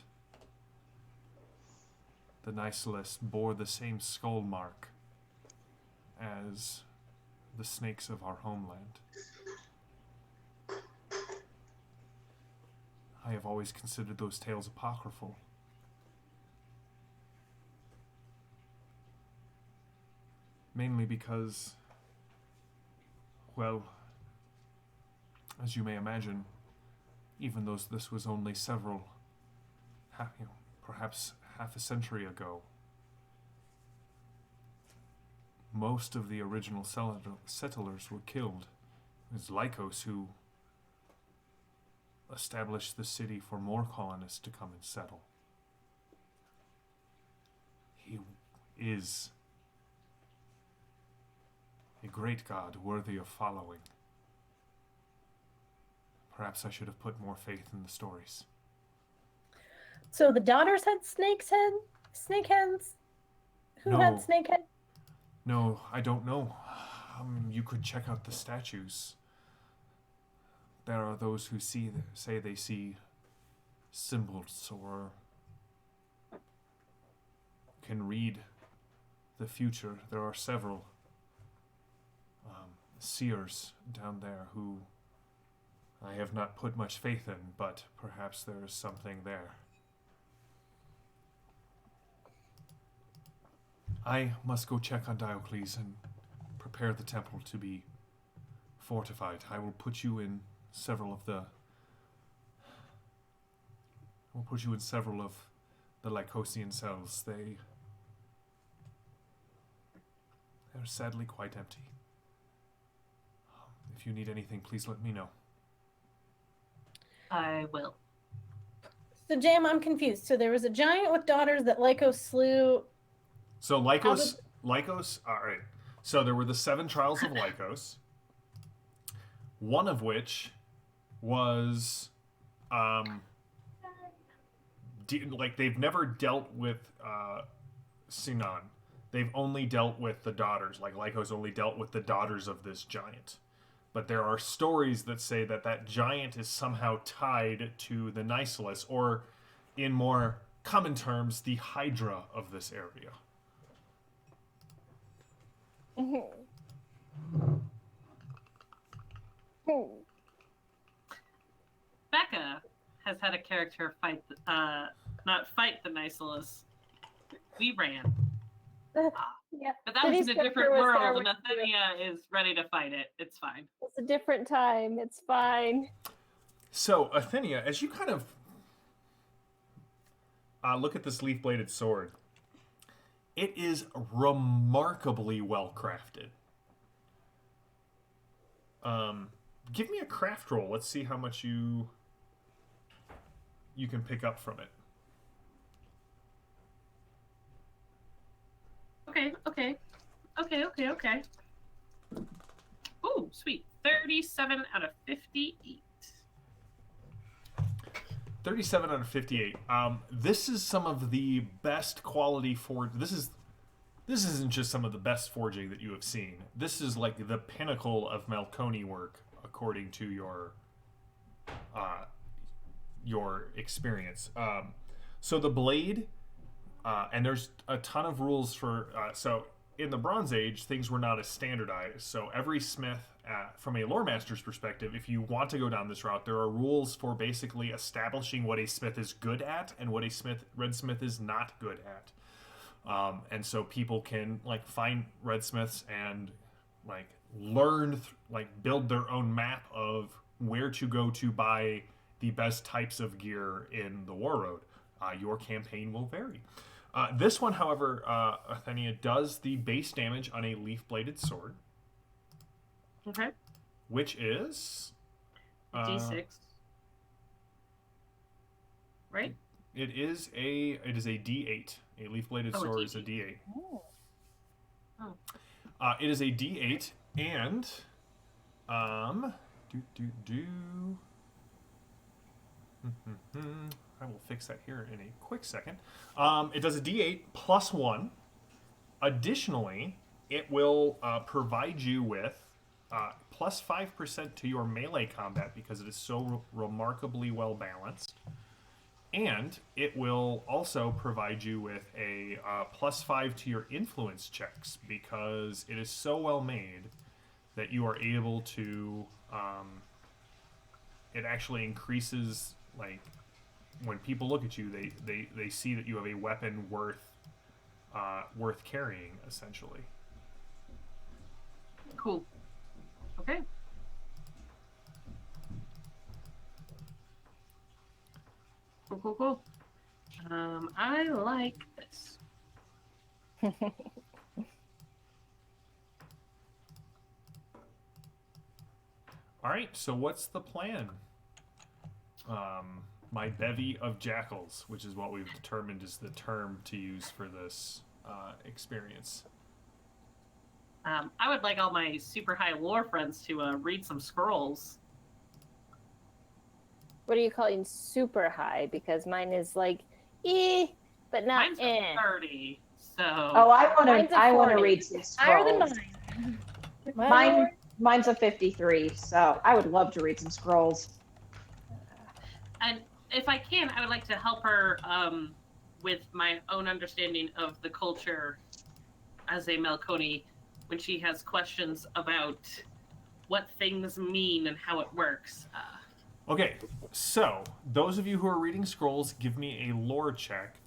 the Nicelis bore the same skull mark as the snakes of our homeland. I have always considered those tales apocryphal. Mainly because, well, as you may imagine, even though this was only perhaps half a century ago, most of the original settlers were killed. It was Lycos who established the city for more colonists to come and settle. He is a great god worthy of following. Perhaps I should have put more faith in the stories. So the daughters had snake heads? Who No. had snake head? No, I don't know. You could check out the statues. There are those who say they see symbols or can read the future. There are several seers down there who I have not put much faith in, but perhaps there is something there. I must go check on Diocles and prepare the temple to be fortified. I will put you in several of the Lycosian cells. They're sadly quite empty. If you need anything, please let me know. I will. So Jam, I'm confused. So there was a giant with daughters that Lycos slew. So Lycos, all right. So there were the 7 trials of Lycos, one of which was, they've never dealt with Ceenon. They've only dealt with the daughters. Like Lycos only dealt with the daughters of this giant. But there are stories that say that that giant is somehow tied to the Nicelis, or in more common terms, the Hydra of this area. Becca has had a character fight, not fight the Nicelis. We ran. Yeah. But that was Denise in a Pepper different was world, there and with you. Athenia is ready to fight it. It's fine. It's a different time. It's fine. So, Athenia, as you kind of look at this leaf-bladed sword, it is remarkably well crafted. Give me a craft roll. Let's see how much you can pick up from it. Okay. Ooh, sweet. 37 out of 58. 37 out of 58. This is some of the best quality This isn't just some of the best forging that you have seen. This is like the pinnacle of Malconi work, according to your experience. So the blade, and there's a ton of rules for. So in the Bronze Age, things were not as standardized. So every smith, from a lore master's perspective, if you want to go down this route, there are rules for basically establishing what a smith is good at and what a redsmith is not good at. And so people can find redsmiths and learn, build their own map of where to go to buy the best types of gear in the War Road. Your campaign will vary. This one, however, Athenia does the base damage on a leaf-bladed sword. Okay. Which is D6. Right? It is a D8. A leaf-bladed sword is a D8. Oh. It is a D8, and I will fix that here in a quick second. It does a D8 plus 1, Additionally, it will provide you with plus 5% to your melee combat because it is so remarkably well balanced. And it will also provide you with a plus 5 to your influence checks because it is so well made that you are able to. It actually increases, like, when people look at you, they see that you have a weapon worth carrying, essentially. Cool. Okay. Cool. I like this. All right, so what's the plan? My bevy of jackals, which is what we've determined is the term to use for this experience. I would like all my super high lore friends to read some scrolls. What are you calling super high? Because mine is like, but not Mine's a 30, so... Oh, I Mine's a want to 40. read some Higher than scrolls. mine. Mine's a 53, so I would love to read some scrolls. And if I can, I would like to help her with my own understanding of the culture as a Melkoni when she has questions about what things mean and how it works. Okay, so those of you who are reading scrolls, give me a lore check.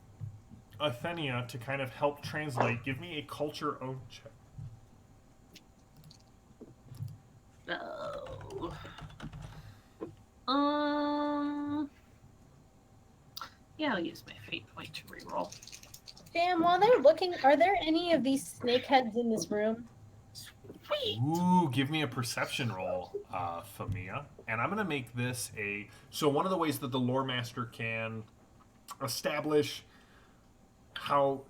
Athenia, to kind of help translate, give me a culture own check. Yeah, I'll use my fate point to reroll. Damn, while they're looking, are there any of these snakeheads in this room? Sweet. Ooh, give me a perception roll, Famia. And I'm going to make this a... So one of the ways that the lore master can establish how...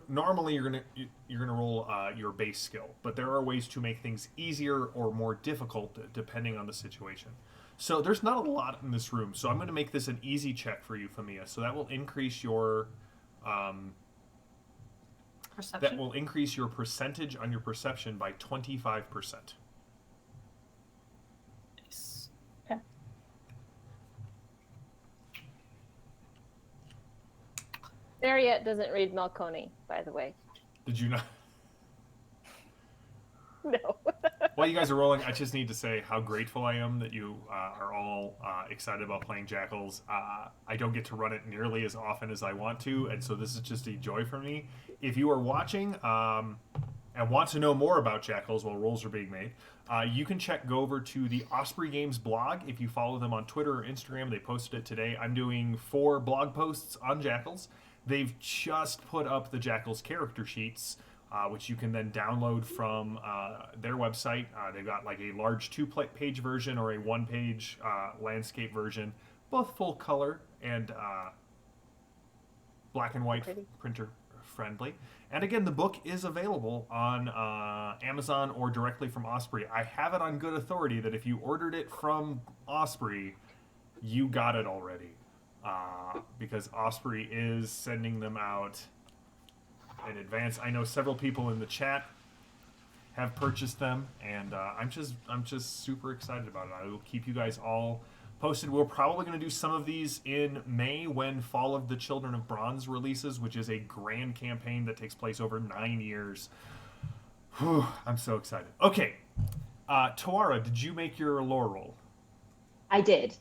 Normally you're gonna roll your base skill, but there are ways to make things easier or more difficult depending on the situation. So there's not a lot in this room, so I'm going to make this an easy check for you, Famia. So that will increase your... Perception. That will increase your percentage on your perception by 25%. Nice. Okay. Mariette doesn't read Melkoni, by the way. Did you not? No. While you guys are rolling, I just need to say how grateful I am that you are all excited about playing Jackals. I don't get to run it nearly as often as I want to, and so this is just a joy for me. If you are watching and want to know more about Jackals while rolls are being made, you can go over to the Osprey Games blog. If you follow them on Twitter or Instagram, they posted it today. I'm doing 4 blog posts on Jackals. They've just put up the Jackals character sheets, which you can then download from their website. They've got like a large 2-page version or a 1-page landscape version, both full color and black and white, printer friendly. And again, the book is available on Amazon or directly from Osprey. I have it on good authority that if you ordered it from Osprey, you got it already. Because Osprey is sending them out in advance. I know several people in the chat have purchased them, and I'm just super excited about it. I will keep you guys all posted. We're probably going to do some of these in May when Fall of the Children of Bronze releases, which is a grand campaign that takes place over 9 years. Whew, I'm so excited. Okay, Tawara, did you make your lore roll? I did.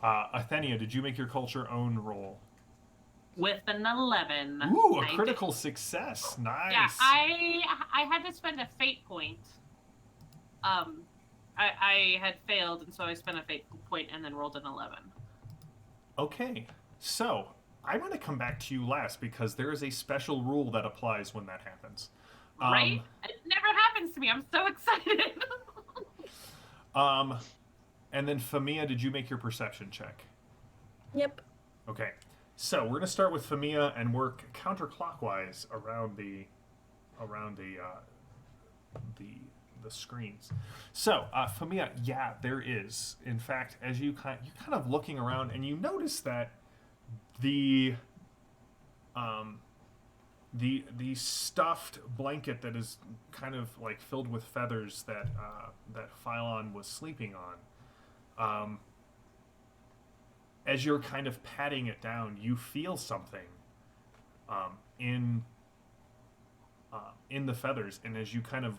Athenia, did you make your culture own roll? With an 11. Ooh, a critical success. Nice. Yeah, I had to spend a fate point. I had failed, and so I spent a fate point and then rolled an 11. Okay, so I'm going to come back to you last because there is a special rule that applies when that happens. Right? It never happens to me. I'm so excited. And then Famia, did you make your perception check? Yep. Okay, so we're going to start with Famia and work counterclockwise around the screens. So, Famia, yeah, there is. In fact, as you're kind of looking around, and you notice that the the stuffed blanket that is kind of like filled with feathers that that Phylon was sleeping on. As you're kind of patting it down, you feel something um, in in the feathers, and as you kind of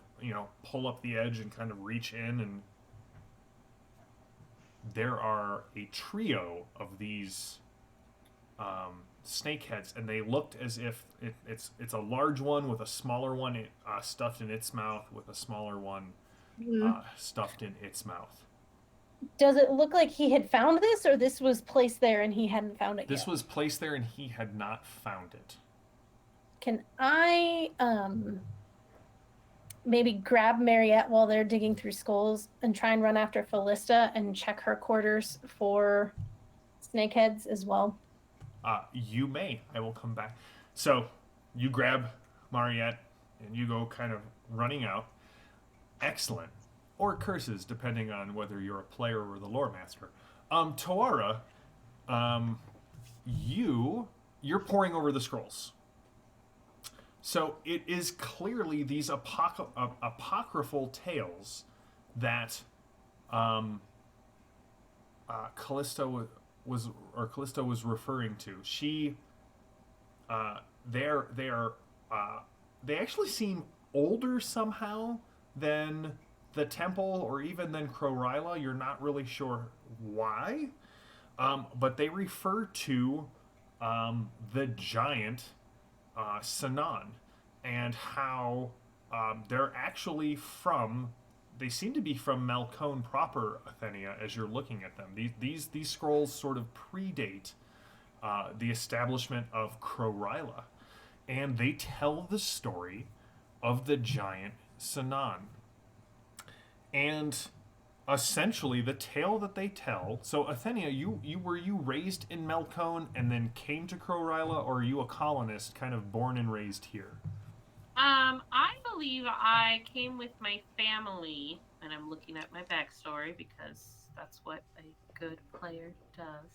pull up the edge and kind of reach in, and there are a trio of these snake heads, and they looked as if it's a large one with a smaller one stuffed in its mouth, with a smaller one stuffed in its mouth. Does it look like he had found this, or this was placed there and he hadn't found it This yet? was placed there and he had not found it. Can I maybe grab Mariette while they're digging through skulls and try and run after Philista and check her quarters for snakeheads as well? You may. I will come back. So you grab Mariette and you go kind of running out. Excellent. Or curses, depending on whether you're a player or the lore master. Toara, you're poring over the scrolls. So it is clearly these apocryphal tales that Kallisto was referring to. They actually seem older somehow than the temple, or even than Kroryla. You're not really sure why, but they refer to the giant Ceenon, and how they're actually from. They seem to be from Malcone proper, Athenia. As you're looking at them, these scrolls sort of predate the establishment of Kroryla, and they tell the story of the giant Ceenon. And essentially, the tale that they tell. So, Athenia, were you raised in Malcone and then came to Kroryla, or are you a colonist, kind of born and raised here? I believe I came with my family, and I'm looking at my backstory because that's what a good player does.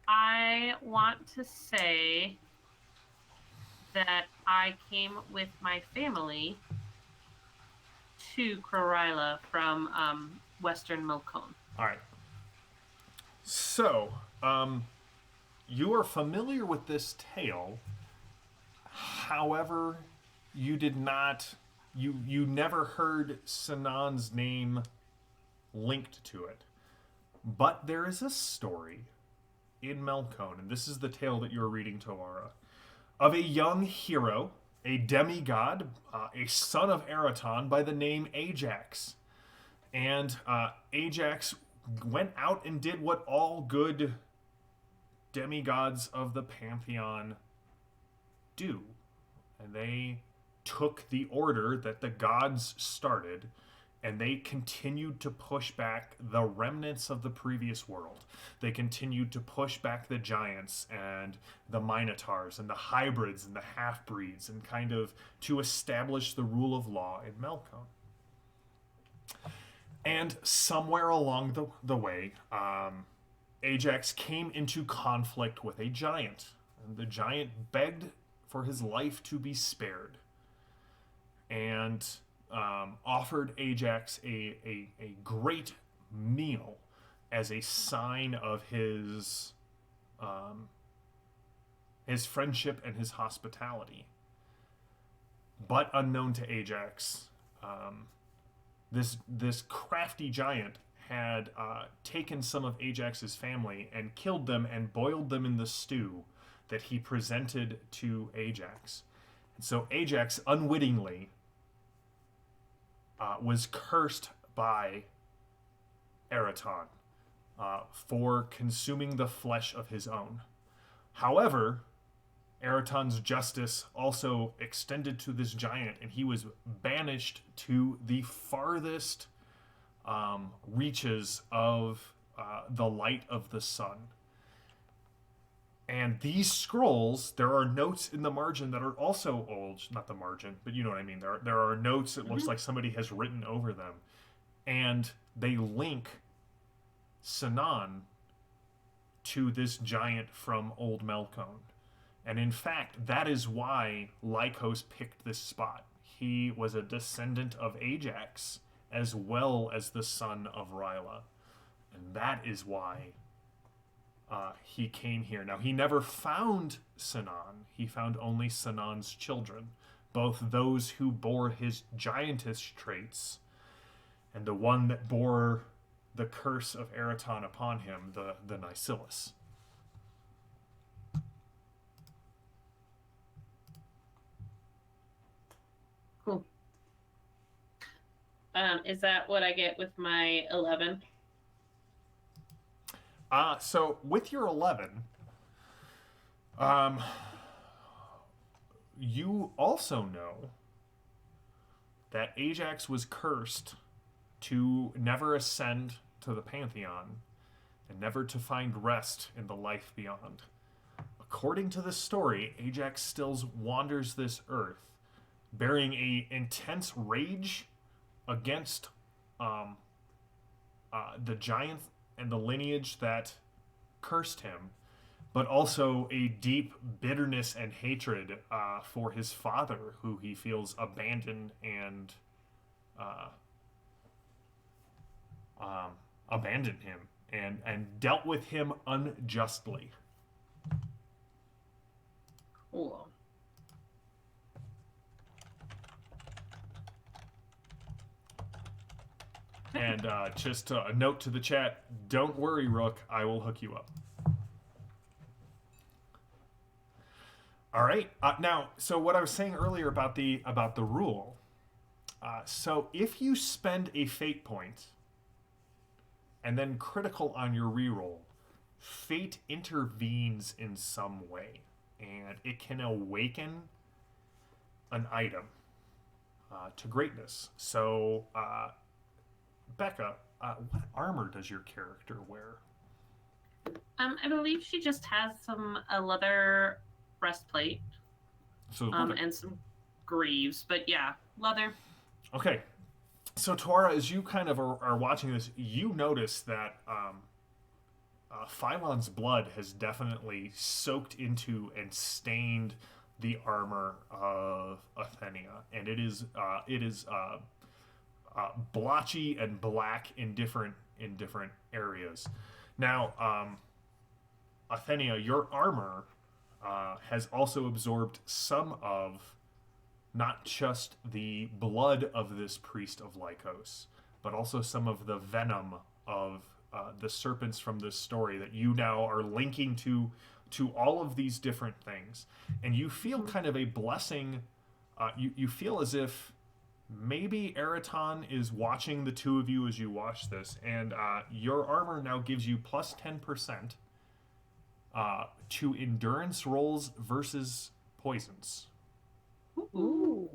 I want to say that I came with my family to Kroryla from Western Malcone. All right. So, you are familiar with this tale. However, you did not. You never heard Ceenon's name linked to it. But there is a story in Malcone, and this is the tale that you're reading, Toara, of a young hero, a demigod, a son of Eraton by the name Ajax. And Ajax went out and did what all good demigods of the Pantheon do. And they took the order that the gods started, and they continued to push back the remnants of the previous world. They continued to push back the giants and the minotaurs and the hybrids and the half-breeds, and kind of to establish the rule of law in Malcone. And somewhere along the way, Ajax came into conflict with a giant. And the giant begged for his life to be spared, and offered Ajax a great meal as a sign of his friendship and his hospitality. But unknown to Ajax, this crafty giant had taken some of Ajax's family and killed them and boiled them in the stew that he presented to Ajax. And so Ajax unwittingly was cursed by Eraton for consuming the flesh of his own. However, Eraton's justice also extended to this giant, and he was banished to the farthest reaches of the light of the sun. And these scrolls, there are notes in the margin that are also old. Not the margin, but you know what I mean. There are notes, it looks like somebody has written over them. And they link Ceenon to this giant from Old Malcone. And in fact, that is why Lycos picked this spot. He was a descendant of Ajax, as well as the son of Ryla. And that is why he came here. Now, he never found Ceenon. He found only Ceenon's children, both those who bore his giantess traits and the one that bore the curse of Eraton upon him, the Nycillus. Cool. Is that what I get with my 11? So with your 11, you also know that Ajax was cursed to never ascend to the Pantheon and never to find rest in the life beyond. According to this story, Ajax still wanders this earth, bearing a intense rage against the giant and the lineage that cursed him, but also a deep bitterness and hatred for his father, who he feels abandoned and abandoned him and dealt with him unjustly. Cool. And just a note to the chat, don't worry, Rook, I will hook you up. All right. Now, so what I was saying earlier about the rule. So if you spend a fate point and then critical on your reroll, fate intervenes in some way, and it can awaken an item to greatness. So, Becca, what armor does your character wear? I believe she just has a leather breastplate. So And some greaves, but yeah, leather. Okay. So, Tora, as you kind of are watching this, you notice that Phylon's blood has definitely soaked into and stained the armor of Athenia, and it is blotchy and black in different areas. Now, Athenia, your armor has also absorbed some of not just the blood of this priest of Lycos, but also some of the venom of the serpents from this story that you now are linking to all of these different things. And you feel kind of a blessing. You feel as if maybe Eraton is watching the two of you as you watch this, and your armor now gives you plus 10% to endurance rolls versus poisons. Ooh.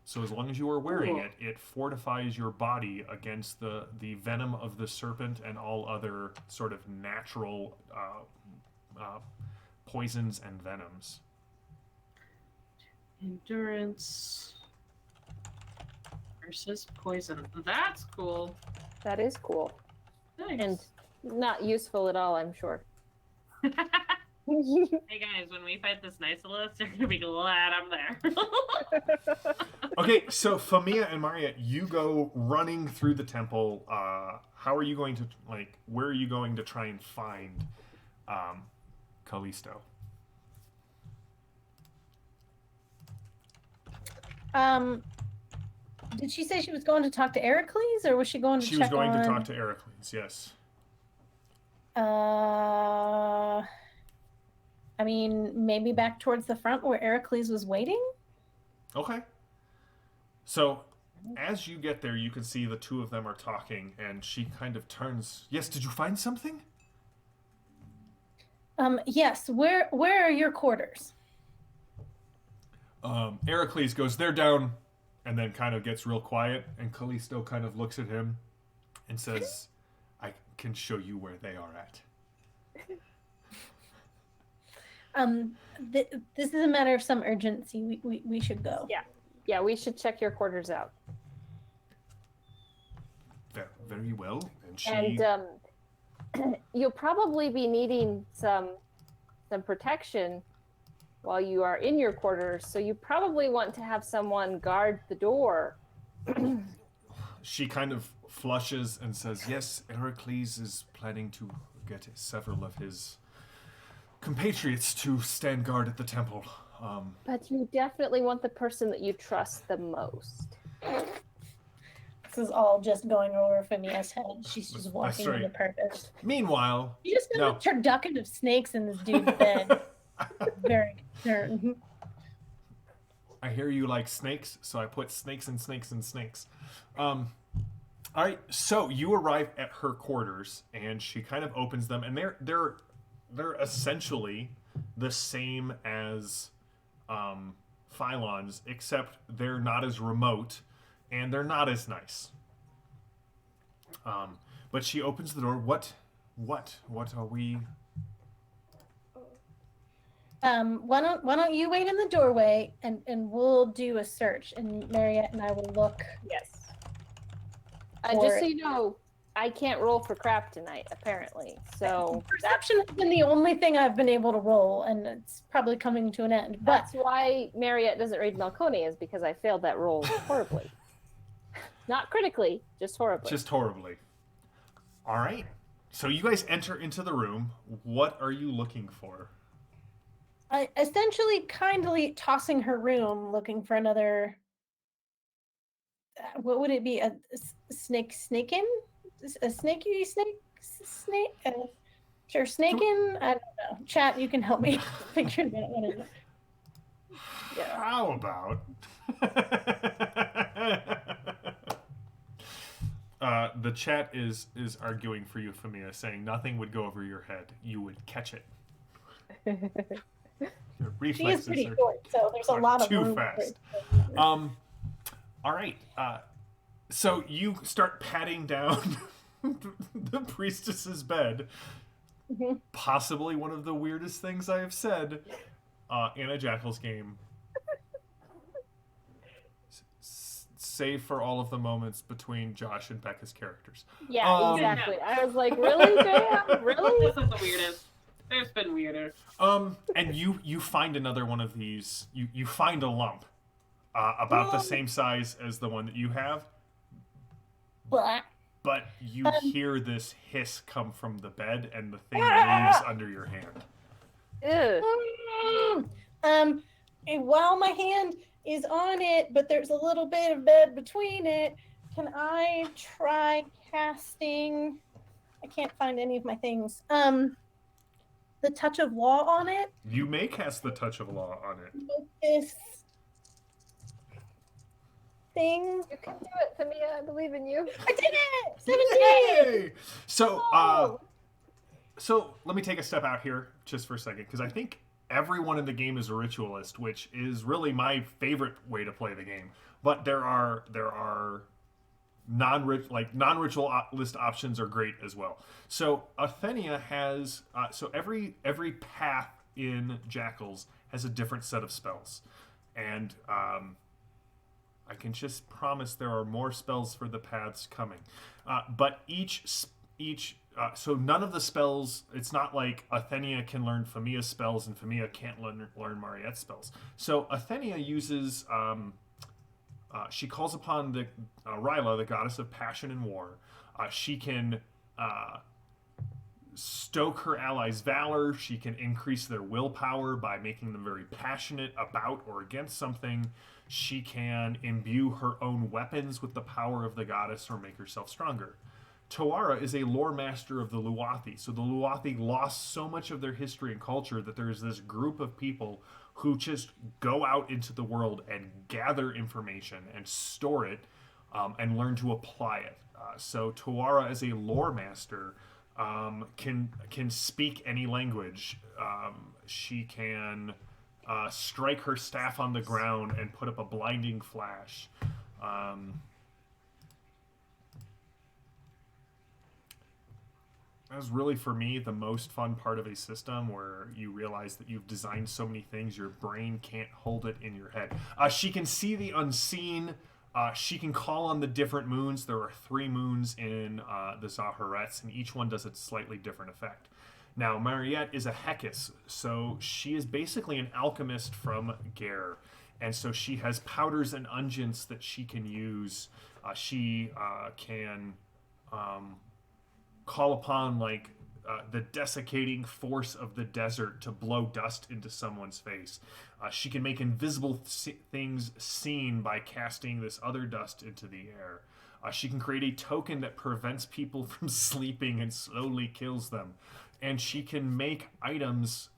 So as long as you are wearing it, it fortifies your body against the venom of the serpent and all other sort of natural poisons and venoms. Endurance versus poison. That's cool. That is cool. Nice. And not useful at all, I'm sure. Hey guys, when we fight this Nycillus, you're gonna be glad I'm there. Okay, so Famia and Maria, you go running through the temple. How are you going to, where are you going to try and find Kallisto? Did she say she was going to talk to Heracles, or was she going to She check was going on... to talk to Heracles, yes. I mean, maybe back towards the front where Heracles was waiting? Okay. So, as you get there, you can see the two of them are talking, and she kind of turns. Yes, did you find something? Yes. Where are your quarters? Heracles goes, they're down, and then kind of gets real quiet, and Kallisto kind of looks at him and says, I can show you where they are at. This is a matter of some urgency. We should go. Yeah, we should check your quarters out. Very well. And she... And you'll probably be needing some protection while you are in your quarters, so you probably want to have someone guard the door. She kind of flushes and says, yes, Heracles is planning to get several of his compatriots to stand guard at the temple. But you definitely want the person that you trust the most. This is all just going over Femia's head. She's just walking right. into purpose. Meanwhile, You just got a turducken of snakes in this dude's bed. Very concerned. I hear you like snakes, so I put snakes and snakes and snakes. All right, so you arrive at her quarters, and she kind of opens them, and they're essentially the same as Phylon's, except they're not as remote, and they're not as nice. But she opens the door. What are we? Why don't you wait in the doorway and we'll do a search, and Mariette and I will look. Yes. Just so you know, I can't roll for craft tonight, apparently. So perception has been the only thing I've been able to roll, and it's probably coming to an end. But that's why Mariette doesn't read Malcone, is because I failed that roll horribly. Not critically, just horribly. Just horribly. All right. So you guys enter into the room. What are you looking for? Essentially kindly tossing her room, looking for another. What would it be? A snake-in? A snake? Sure, snake-in? I don't know. Chat, you can help me figure it out. What is it? Yeah. How about? The chat is arguing for Euphemia, saying nothing would go over your head. You would catch it. Your she is pretty are, short, so there's a lot of too room fast. All right. So you start patting down the priestess's bed. Mm-hmm. Possibly one of the weirdest things I have said in a Jackals game. Save for all of the moments between Josh and Becca's characters. Yeah, exactly. I was like, really, Jam? Really? This is the weirdest. There's been weirder. And you find another one of these. You find a lump about the same size as the one that you have. But you hear this hiss come from the bed, and the thing moves under your hand. Ew. And while my hand is on it, but there's a little bit of bed between it, can I try casting? I can't find any of my things. The touch of law on it. You may cast the touch of law on it. This thing. You can do it, Famia. I believe in you. I did it! 17! Yay! So, so let me take a step out here just for a second, because I think everyone in the game is a ritualist, which is really my favorite way to play the game. But there are non-ritualist options are great as well. So Athenia has so every path in Jackals has a different set of spells, and I can just promise there are more spells for the paths coming. But so none of the spells, it's not like Athenia can learn Famia's spells and Famia can't learn Mariette's spells. So Athenia uses, she calls upon the Ryla, the goddess of passion and war. She can stoke her allies' valor. She can increase their willpower by making them very passionate about or against something. She can imbue her own weapons with the power of the goddess or make herself stronger. Toara is a lore master of the Luathi. So the Luathi lost so much of their history and culture that there is this group of people who just go out into the world and gather information and store it and learn to apply it. So Toara, as a lore master, can speak any language. She can strike her staff on the ground and put up a blinding flash. That was really, for me, the most fun part of a system, where you realize that you've designed so many things, your brain can't hold it in your head. She can see the unseen. She can call on the different moons. There are 3 moons in the Zaharets, and each one does a slightly different effect. Now, Mariette is a Hekis, so she is basically an alchemist from Gare. And so she has powders and unguents that she can use. She can call upon, like, the desiccating force of the desert to blow dust into someone's face. She can make invisible things seen by casting this other dust into the air. She can create a token that prevents people from sleeping and slowly kills them. And she can make items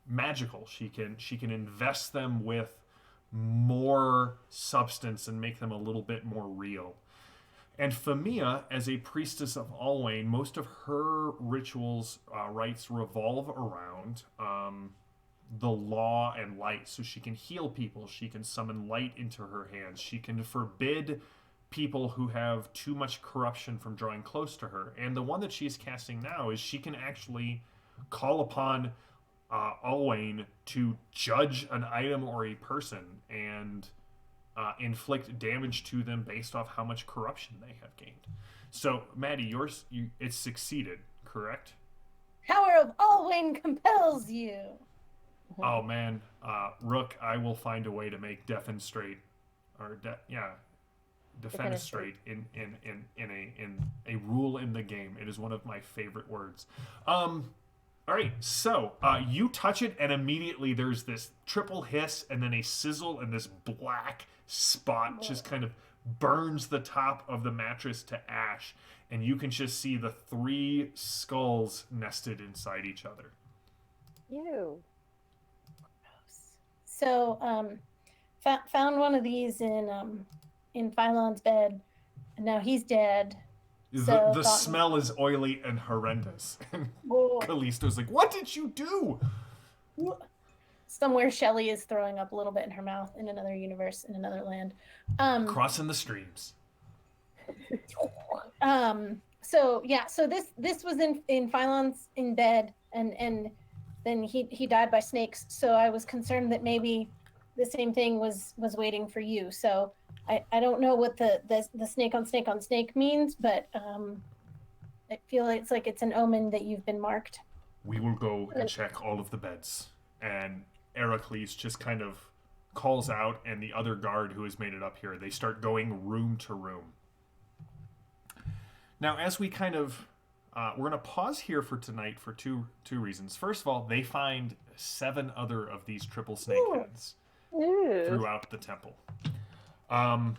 magical. She can invest them with more substance and make them a little bit more real. And Famia, as a priestess of Alwayn, most of her rituals, rites revolve around the law and light. So she can heal people. She can summon light into her hands. She can forbid people who have too much corruption from drawing close to her. And the one that she's casting now is she can actually call upon Alwayn to judge an item or a person and inflict damage to them based off how much corruption they have gained. So, Maddie, it's succeeded, correct? Power of Alwayn compels you. Oh man, Rook, I will find a way to make defenestrate, or defenestrate in a rule in the game. It is one of my favorite words. All right, so you touch it, and immediately there's this triple hiss, and then a sizzle, and this black spot just kind of burns the top of the mattress to ash, and you can just see the 3 skulls nested inside each other. Ew. So, found one of these in Phylon's bed, and now he's dead. So The smell is oily and horrendous. And Whoa. Kallisto's like, "What did you do?" Somewhere Shelly is throwing up a little bit in her mouth in another universe, in another land. Crossing the streams. So this was in Phylon's in bed, and then he died by snakes. So I was concerned that maybe the same thing was waiting for you. So I don't know what the snake on snake on snake means, but I feel it's like it's an omen that you've been marked. We will go and check all of the beds. And Heracles just kind of calls out, and the other guard who has made it up here, they start going room to room. Now, as we kind of, we're going to pause here for tonight for two reasons. First of all, they find 7 other of these triple snake heads throughout the temple. I'm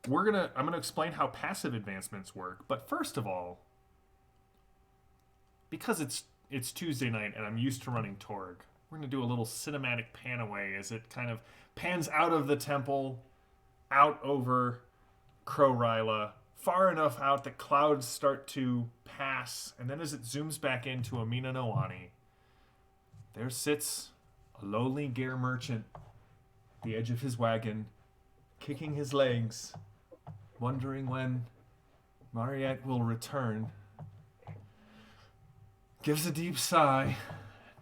gonna explain how passive advancements work, but first of all, because it's Tuesday night and I'm used to running Torg, we're gonna do a little cinematic pan away as it kind of pans out of the temple, out over Kroryla, far enough out that clouds start to pass, and then as it zooms back into Amina Nawani, there sits a lowly Gare merchant, the edge of his wagon, kicking his legs, wondering when Mariette will return. Gives a deep sigh,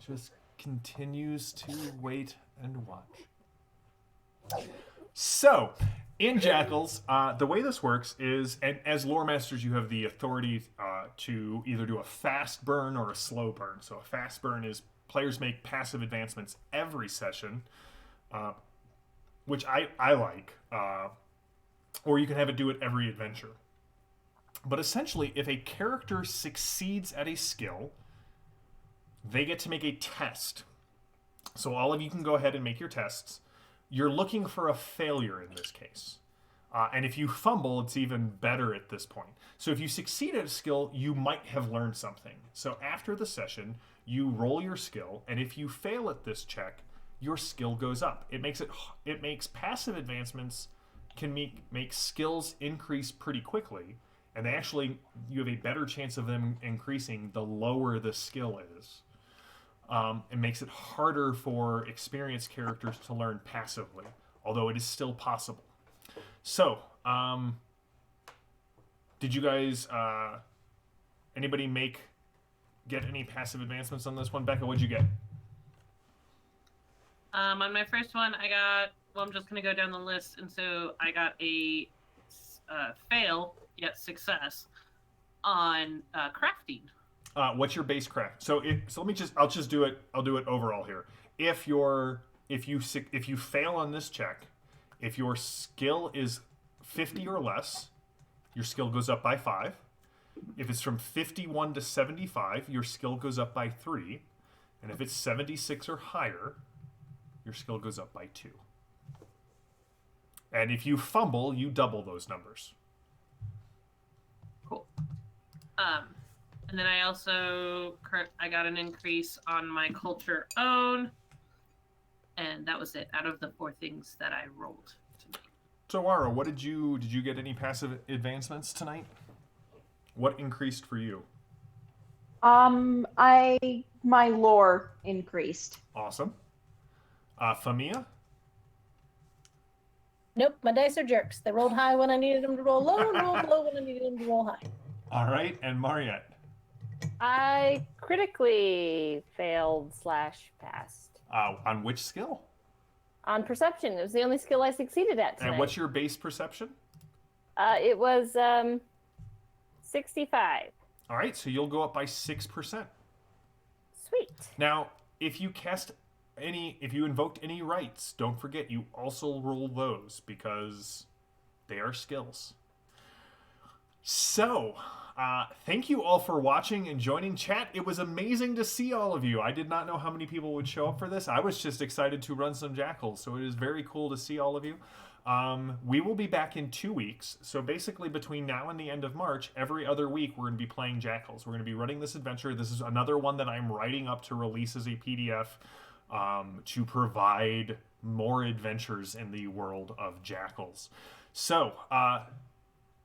just continues to wait and watch. So, in Jackals, the way this works is, and as lore masters, you have the authority to either do a fast burn or a slow burn. So a fast burn is players make passive advancements every session, which I like, or you can have it do it every adventure. But essentially, if a character succeeds at a skill, they get to make a test. So all of you can go ahead and make your tests. You're looking for a failure in this case. And if you fumble, it's even better at this point. So if you succeed at a skill, you might have learned something. So after the session, you roll your skill, and if you fail at this check, your skill goes up. It makes passive advancements can make skills increase pretty quickly, and you have a better chance of them increasing the lower the skill is. It makes it harder for experienced characters to learn passively, although it is still possible. So, did you guys, anybody get any passive advancements on this one? Becca, what'd you get? On my first one, I'm just going to go down the list, and so I got a fail, yet success. on crafting. What's your base craft? So I'll do it overall here. If you fail on this check, if your skill is 50 or less, your skill goes up by 5. If it's from 51 to 75, your skill goes up by 3. And if it's 76 or higher, your skill goes up by 2. And if you fumble, you double those numbers. Cool. And then I got an increase on my culture own, and that was it out of the 4 things that I rolled tonight. So, Ara, what did you get any passive advancements tonight? What increased for you? My lore increased. Awesome. Famia? Nope, my dice are jerks. They rolled high when I needed them to roll low, and rolled low when I needed them to roll high. All right, and Mariette? I critically failed / passed. On which skill? On perception. It was the only skill I succeeded at tonight. And what's your base perception? It was 65. All right, so you'll go up by 6%. Sweet. Now, if you invoked any rights, don't forget you also roll those because they are skills. So, thank you all for watching and joining chat. It was amazing to see all of you. I did not know how many people would show up for this. I was just excited to run some Jackals, so it is very cool to see all of you. We will be back in 2 weeks. So basically between now and the end of March, every other week we're going to be playing Jackals. We're going to be running this adventure. This is another one that I'm writing up to release as a PDF to provide more adventures in the world of Jackals. So,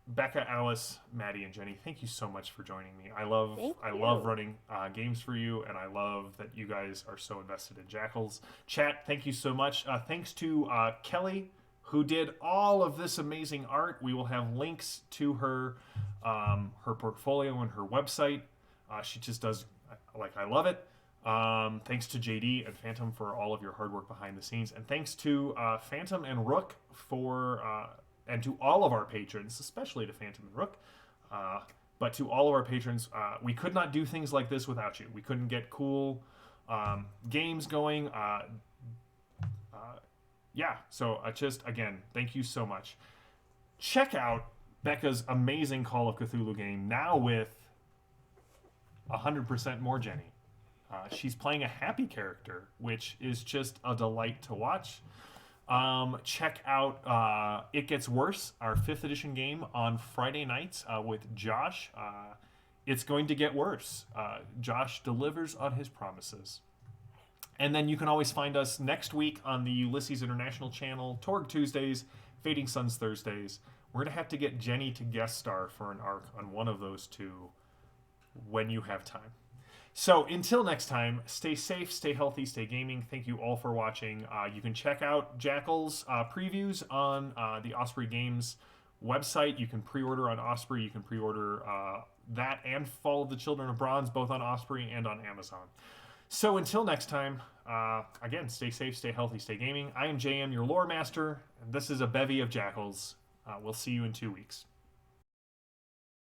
Becca, Alice, Maddie, and Jenny, thank you so much for joining me. I love running games for you, and I love that you guys are so invested in Jackals. Chat, thank you so much. Thanks to Kelly, who did all of this amazing art. We will have links to her portfolio and her website. She just does, I love it. Thanks to JD and Phantom for all of your hard work behind the scenes. And thanks to Phantom and Rook and to all of our patrons, especially to Phantom and Rook, but to all of our patrons, we could not do things like this without you. We couldn't get cool games going. So just, again, thank you so much. Check out Becca's amazing Call of Cthulhu game, now with 100% more Jenny. She's playing a happy character, which is just a delight to watch. Check out It Gets Worse, our 5th edition game, on Friday nights with Josh. It's going to get worse. Josh delivers on his promises. And then you can always find us next week on the Ulysses International channel, Torg Tuesdays, Fading Suns Thursdays. We're going to have to get Jenny to guest star for an arc on one of those two when you have time. So until next time, stay safe, stay healthy, stay gaming. Thank you all for watching. You can check out Jackals previews on the Osprey Games website. You can pre-order on Osprey. You can pre-order that and Fall of the Children of Bronze, both on Osprey and on Amazon. So until next time, again, stay safe, stay healthy, stay gaming. I am JM, your lore master, and this is a bevy of Jackals. We'll see you in 2 weeks.